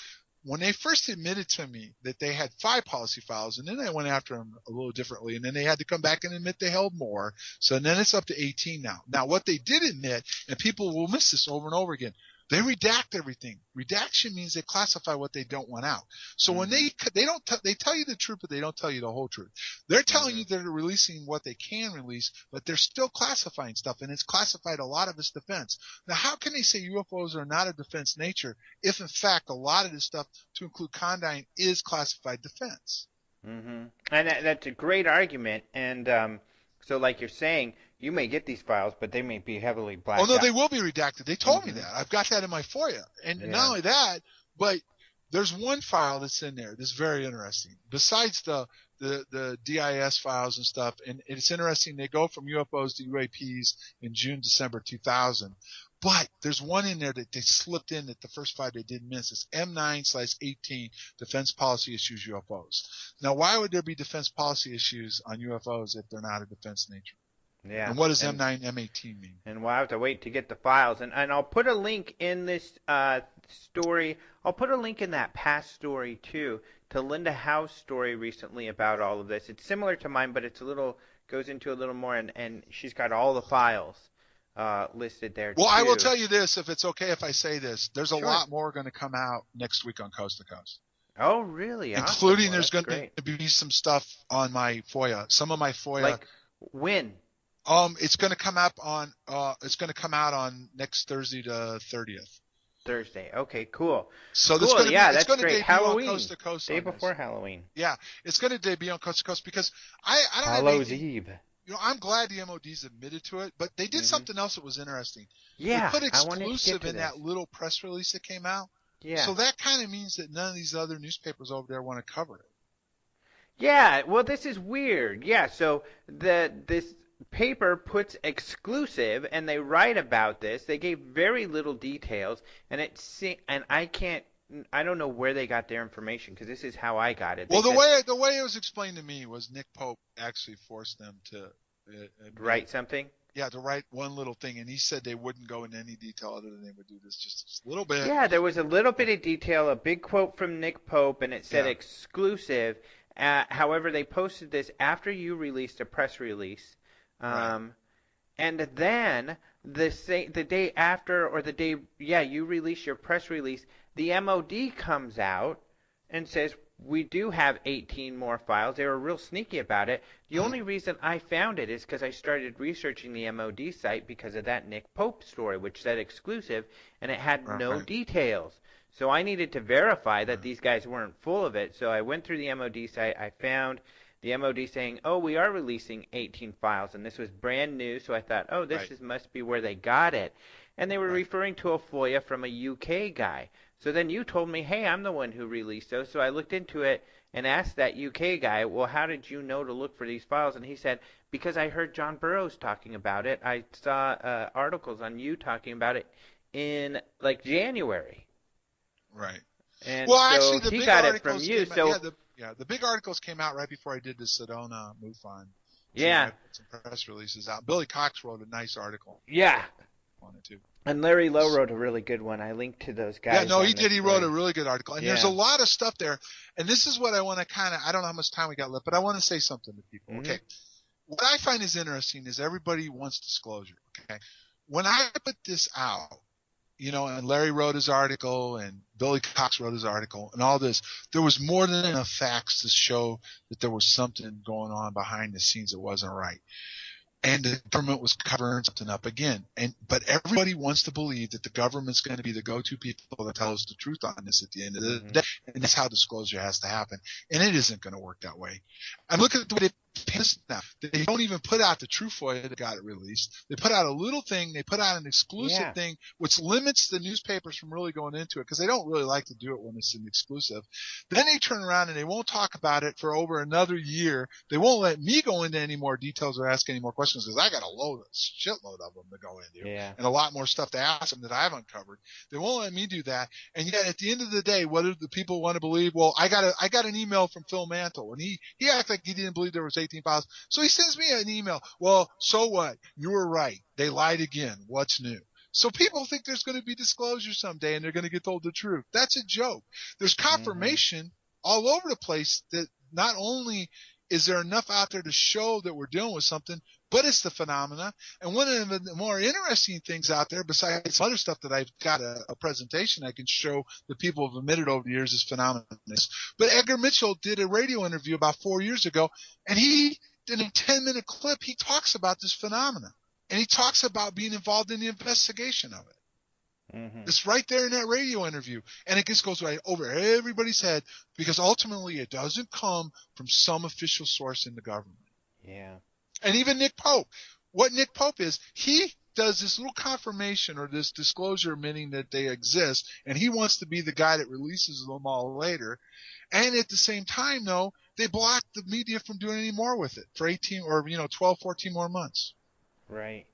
when they first admitted to me that they had 5 policy files, and then I went after them a little differently, and then they had to come back and admit they held more. So then it's up to 18 now. Now, what they did admit, and people will miss this over and over again, they redact everything. Redaction means they classify what they don't want out. So when they tell you the truth, but they don't tell you the whole truth. They're telling you they're releasing what they can release, but they're still classifying stuff, and it's classified a lot of it's defense. Now, how can they say UFOs are not a defense nature if, in fact, a lot of this stuff, to include Condyne, is classified defense? And that's a great argument. And so, like you're saying, you may get these files, but they may be heavily blacked out. Oh, no, they will be redacted. They told me that. I've got that in my FOIA. And not only that, but there's one file that's in there that's very interesting. Besides the DIS files and stuff, and it's interesting, they go from UFOs to UAPs in June, December 2000. But there's one in there that they slipped in that the first 5 they didn't miss. It's M9/18, Defense Policy Issues UFOs. Now, why would there be defense policy issues on UFOs if they're not a defense nature? Yeah. And what does M9, M18 mean? And we'll have to wait to get the files. And I'll put a link in this story. I'll put a link in that past story, too, to Linda Howe's story recently about all of this. It's similar to mine, but goes into a little more, and she's got all the files listed there, Well, too. I will tell you this, if it's okay if I say this. There's a lot more going to come out next week on Coast to Coast. Oh, really? Including awesome. there's going to be some stuff on my FOIA. Some of my FOIA. Like when? It's going to come out on next Thursday the 30th. Thursday. Okay, cool. So cool. That's great. Debut Halloween. on Coast to Coast. Day before Halloween. Yeah, it's going to debut on Coast to Coast because I don't Hallows have Eve. I'm glad the MOD's admitted to it, but they did something else that was interesting. Yeah, they put I wanted to exclusive get to in that little press release that came out. Yeah. So that kind of means that none of these other newspapers over there want to cover it. Yeah, well, this is weird. Yeah, so this paper puts exclusive, and they write about this. They gave very little details, and I don't know where they got their information because this is how I got it. Well, the way it was explained to me was Nick Pope actually forced them to write something. Yeah, to write one little thing, and he said they wouldn't go into any detail other than they would do this just a little bit. Yeah, there was a little bit of detail, a big quote from Nick Pope, and it said Yeah. exclusive. However, they posted this after you released a press release. Right. And then the day after, or the day, yeah, you release your press release, the MOD comes out and says, we do have 18 more files. They were real sneaky about it. The only reason I found it is because I started researching the MOD site because of that Nick Pope story, which said exclusive, and it had no Right. details. So I needed to verify that these guys weren't full of it. So I went through the MOD site. I found the MOD saying, oh, we are releasing 18 files, and this was brand new. So I thought, oh, this must be where they got it. And they were referring to a FOIA from a UK guy. So then you told me, hey, I'm the one who released those. So I looked into it and asked that UK guy, well, how did you know to look for these files? And he said, because I heard John Burroughs talking about it. I saw articles on you talking about it in like January. Right. And well, so actually, the he big got it articles from you. came So out, the big articles came out right before I did the Sedona MUFON. yeah, I put some press releases out. Billy Cox wrote a nice article yeah. on it too. And Larry Lowe wrote a really good one. I linked to those guys. Yeah, no, he on did. this He wrote a story. really good article. And there's a lot of stuff there. And this is what I want to kind of, I don't know how much time we got left, but I want to say something to people. Okay. What I find is interesting is everybody wants disclosure. Okay. When I put this out, you know, and Larry wrote his article and Billy Cox wrote his article and all this, there was more than enough facts to show that there was something going on behind the scenes that wasn't right. And the government was covering something up again. But everybody wants to believe that the government's going to be the go-to people that tell us the truth on this at the end of the day. And that's how disclosure has to happen. And it isn't going to work that way. I'm looking at the way they piss now. They don't even put out the true FOIA that got it released. They put out a little thing. They put out an exclusive thing, which limits the newspapers from really going into it because they don't really like to do it when it's an exclusive. Then they turn around and they won't talk about it for over another year. They won't let me go into any more details or ask any more questions because I got a shitload of them to go into and a lot more stuff to ask them that I haven't covered. They won't let me do that. And yet at the end of the day, what do the people want to believe? Well, I got an email from Phil Mantle and he acted like he didn't believe there was 18 files. So he sends me an email. Well, so what? You were right. They lied again. What's new? So people think there's going to be disclosure someday and they're going to get told the truth. That's a joke. There's confirmation all over the place that not only is there enough out there to show that we're dealing with something, but it's the phenomena. And one of the more interesting things out there, besides other stuff that I've got a presentation I can show that people have admitted over the years is phenomena. But Edgar Mitchell did a radio interview about 4 years ago, and he did a 10-minute clip. He talks about this phenomena, and he talks about being involved in the investigation of it. It's right there in that radio interview. And it just goes right over everybody's head because ultimately it doesn't come from some official source in the government. Yeah. And even Nick Pope. What Nick Pope is, he does this little confirmation or this disclosure admitting that they exist, and he wants to be the guy that releases them all later. And at the same time, though, they block the media from doing any more with it for 18 or, 12, 14 more months. Right.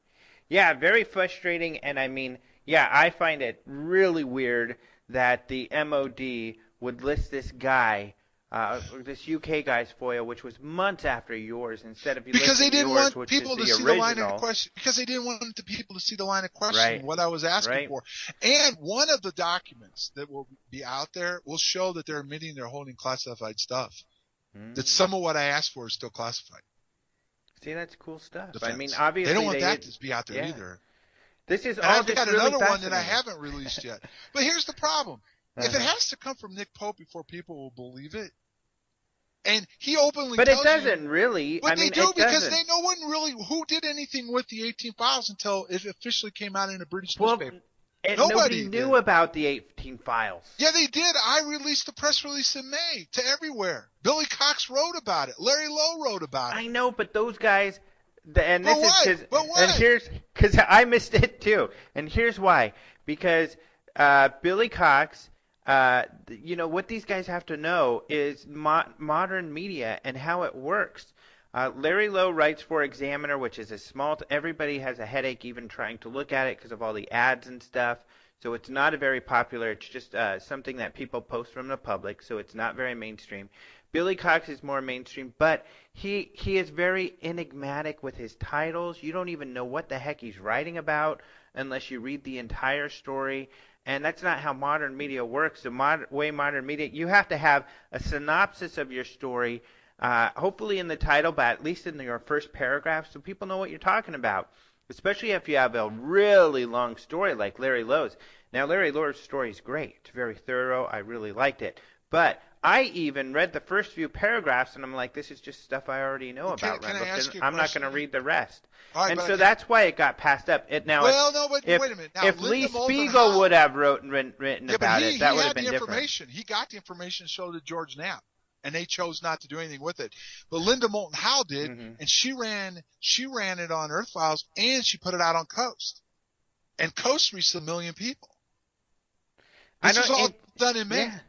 Yeah, very frustrating. And I mean, yeah, I find it really weird that the MOD would list this guy, this UK guy's FOIA, which was months after yours, instead of because they didn't yours, want people to see the line of question. Because they didn't want the people to see the line of question, what I was asking for. And one of the documents that will be out there will show that they're admitting they're holding classified stuff. That some of what I asked for is still classified. See, that's cool stuff. Defense. I mean, obviously they don't want that to be out there either. This is and all I've just got really another one that I haven't released yet. But here's the problem. If it has to come from Nick Pope before people will believe it, and he openly But tells it doesn't you, really. But I mean, they do it because doesn't. no one really who did anything with the 18 files until it officially came out in a British newspaper. Nobody knew about the 18 files. Yeah, they did. I released a press release in May to everywhere. Billy Cox wrote about it. Larry Lowe wrote about it. I know, but those guys, and this is because and here's because I missed it too, and here's why. Because Billy Cox, what these guys have to know is modern media and how it works. Larry Lowe writes for Examiner, which is everybody has a headache even trying to look at it because of all the ads and stuff. So it's not a very popular, it's just something that people post from the public, so it's not very mainstream. Billy Cox is more mainstream, but he is very enigmatic with his titles. You don't even know what the heck he's writing about unless you read the entire story. And that's not how modern media works. The way modern media, you have to have a synopsis of your story, hopefully in the title, but at least in your first paragraph, so people know what you're talking about. Especially if you have a really long story like Larry Lowe's. Now, Larry Lowe's story is great. It's very thorough. I really liked it. But I even read the first few paragraphs, and I'm like, this is just stuff I already know about Rendlesham. I'm not going to read the rest. Right, and so that's why it got passed up. Wait a minute. Now, Linda if Lee Moulton Spiegel Howe, would have written about it, that would have been different. Information. He got the information, so did George Knapp, and they chose not to do anything with it. But Linda Moulton Howe did, and she ran it on Earth Files, and she put it out on Coast. And Coast reached 1 million people. This was all done in May. Yeah.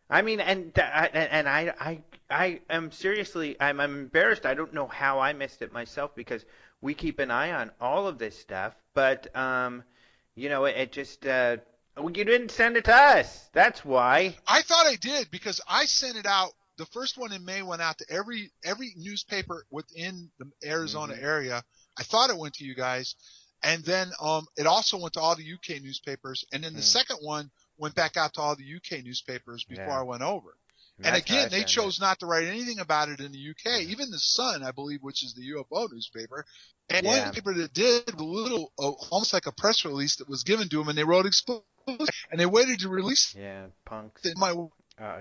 I mean, and I am seriously, I'm embarrassed. I don't know how I missed it myself because we keep an eye on all of this stuff. But, it just, you didn't send it to us. That's why. I thought I did because I sent it out. The first one in May went out to every newspaper within the Arizona area. I thought it went to you guys. And then it also went to all the UK newspapers. And then the second one went back out to all the UK newspapers before I went over. And again, they chose not to write anything about it in the UK. Even the Sun, I believe, which is the UFO newspaper, and one paper that did a little, almost like a press release that was given to them, and they wrote exclusive, and they waited to release. Yeah, punks. Oh,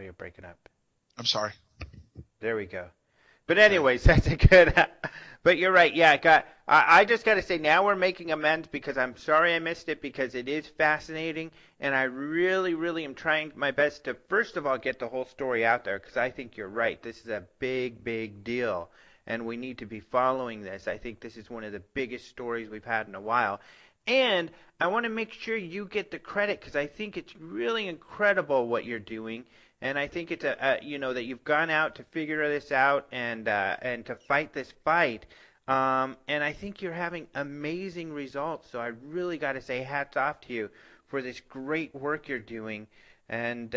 you're breaking up. I'm sorry. There we go. But anyways, that's a good. But you're right. Yeah, I just got to say now we're making amends because I'm sorry I missed it because it is fascinating and I really, really am trying my best to first of all get the whole story out there because I think you're right. This is a big, big deal and we need to be following this. I think this is one of the biggest stories we've had in a while. And I want to make sure you get the credit because I think it's really incredible what you're doing. And I think it's that you've gone out to figure this out and to fight this fight. And I think you're having amazing results. So I really got to say hats off to you for this great work you're doing. And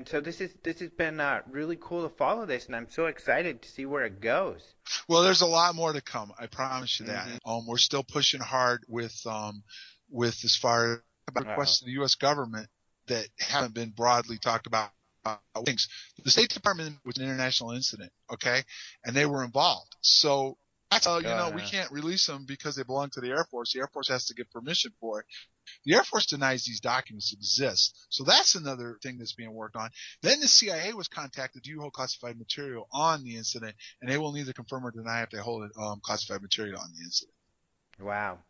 so this has been really cool to follow this, and I'm so excited to see where it goes. Well, there's a lot more to come. I promise you that. We're still pushing hard with as far as requests to the U.S. government that haven't been broadly talked about. Things. The State Department was an international incident, okay, and they were involved. So that's we can't release them because they belong to the Air Force. The Air Force has to get permission for it. The Air Force denies these documents exist. So that's another thing that's being worked on. Then the CIA was contacted to hold classified material on the incident, and they will neither confirm or deny if they hold classified material on the incident. Wow.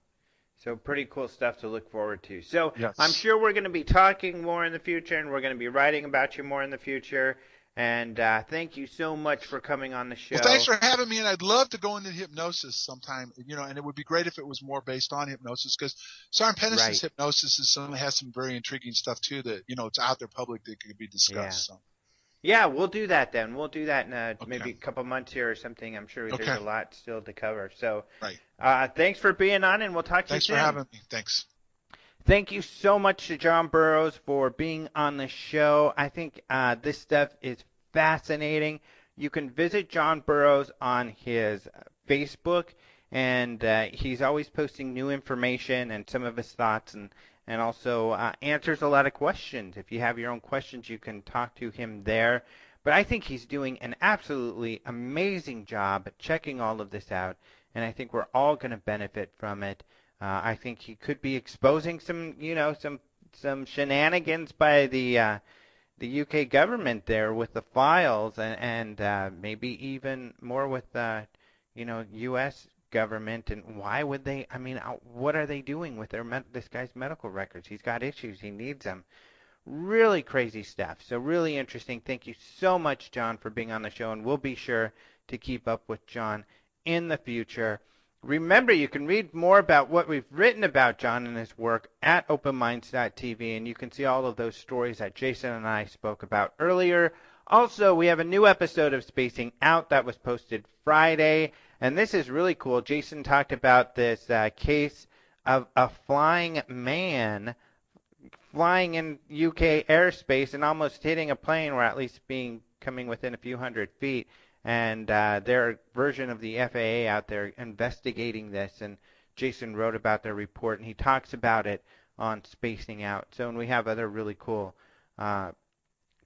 So pretty cool stuff to look forward to. So yes. I'm sure we're going to be talking more in the future, and we're going to be writing about you more in the future. And thank you so much for coming on the show. Well, thanks for having me, and I'd love to go into hypnosis sometime. And it would be great if it was more based on hypnosis, because Sergeant Pennis's hypnosis has some very intriguing stuff too that it's out there public that could be discussed. Yeah. Yeah, we'll do that then. We'll do that in maybe a couple months here or something. I'm sure there's a lot still to cover. So thanks for being on, and we'll talk to you soon. Thanks for having me. Thanks. Thank you so much to John Burroughs for being on the show. I think this stuff is fascinating. You can visit John Burroughs on his Facebook, and he's always posting new information and some of his thoughts and also answers a lot of questions. If you have your own questions, you can talk to him there. But I think he's doing an absolutely amazing job at checking all of this out, and I think we're all going to benefit from it. I think he could be exposing some shenanigans by the UK government there with the files, and maybe even more with U.S. government. And why would they? I mean, what are they doing with this guy's medical records? He's got issues. He needs them. Really crazy stuff. So really interesting. Thank you so much, John, for being on the show, and we'll be sure to keep up with John in the future. Remember, you can read more about what we've written about John and his work at openminds.tv, and you can see all of those stories that Jason and I spoke about earlier. Also, we have a new episode of Spacing Out that was posted Friday, and this is really cool. Jason talked about this case of a flying man flying in UK airspace and almost hitting a plane, or at least being coming within a few hundred feet, and their version of the FAA out there investigating this. And Jason wrote about their report, and he talks about it on Spacing Out. So, and we have other really cool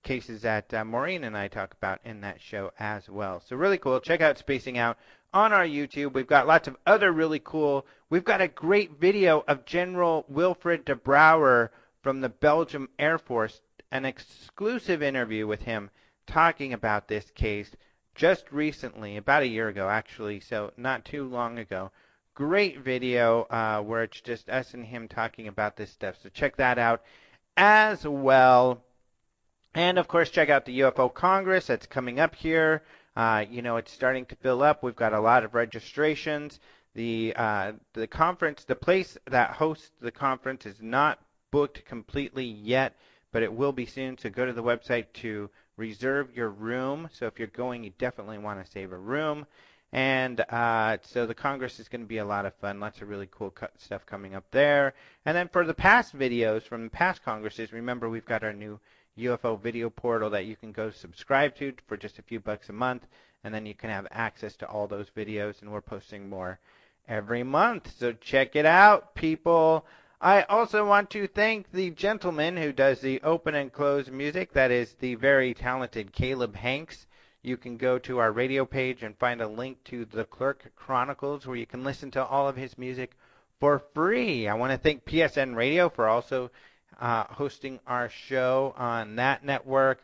cases that Maureen and I talk about in that show as well. So really cool. Check out Spacing Out on our YouTube. We've got lots of other really cool. We've got a great video of General Wilfred de Brouwer from the Belgium Air Force, an exclusive interview with him talking about this case just recently, about a year ago actually, so not too long ago. Great video where it's just us and him talking about this stuff. So check that out as well. And of course, check out the UFO Congress that's coming up here. It's starting to fill up. We've got a lot of registrations. The conference, the place that hosts the conference is not booked completely yet, but it will be soon. So go to the website to reserve your room. So if you're going, you definitely want to save a room. And so the Congress is going to be a lot of fun. Lots of really cool stuff coming up there. And then for the past videos from the past Congresses, remember we've got our new UFO video portal that you can go subscribe to for just a few bucks a month, and then you can have access to all those videos, and we're posting more every month. So check it out, people. I also want to thank the gentleman who does the open and close music. That is the very talented Caleb Hanks. You can go to our radio page and find a link to the Clerk Chronicles where you can listen to all of his music for free. I want to thank PSN Radio for also hosting our show on that network.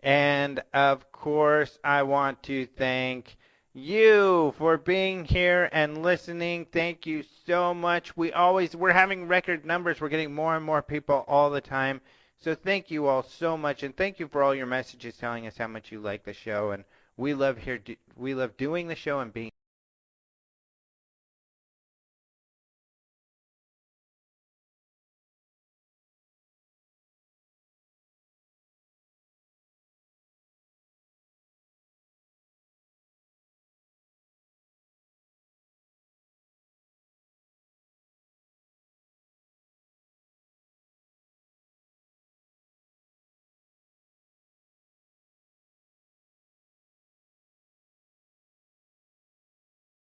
And of course, I want to thank you for being here and listening. Thank you so much. We're having record numbers. We're getting more and more people all the time. So thank you all so much, and thank you for all your messages telling us how much you like the show. And we love doing the show and being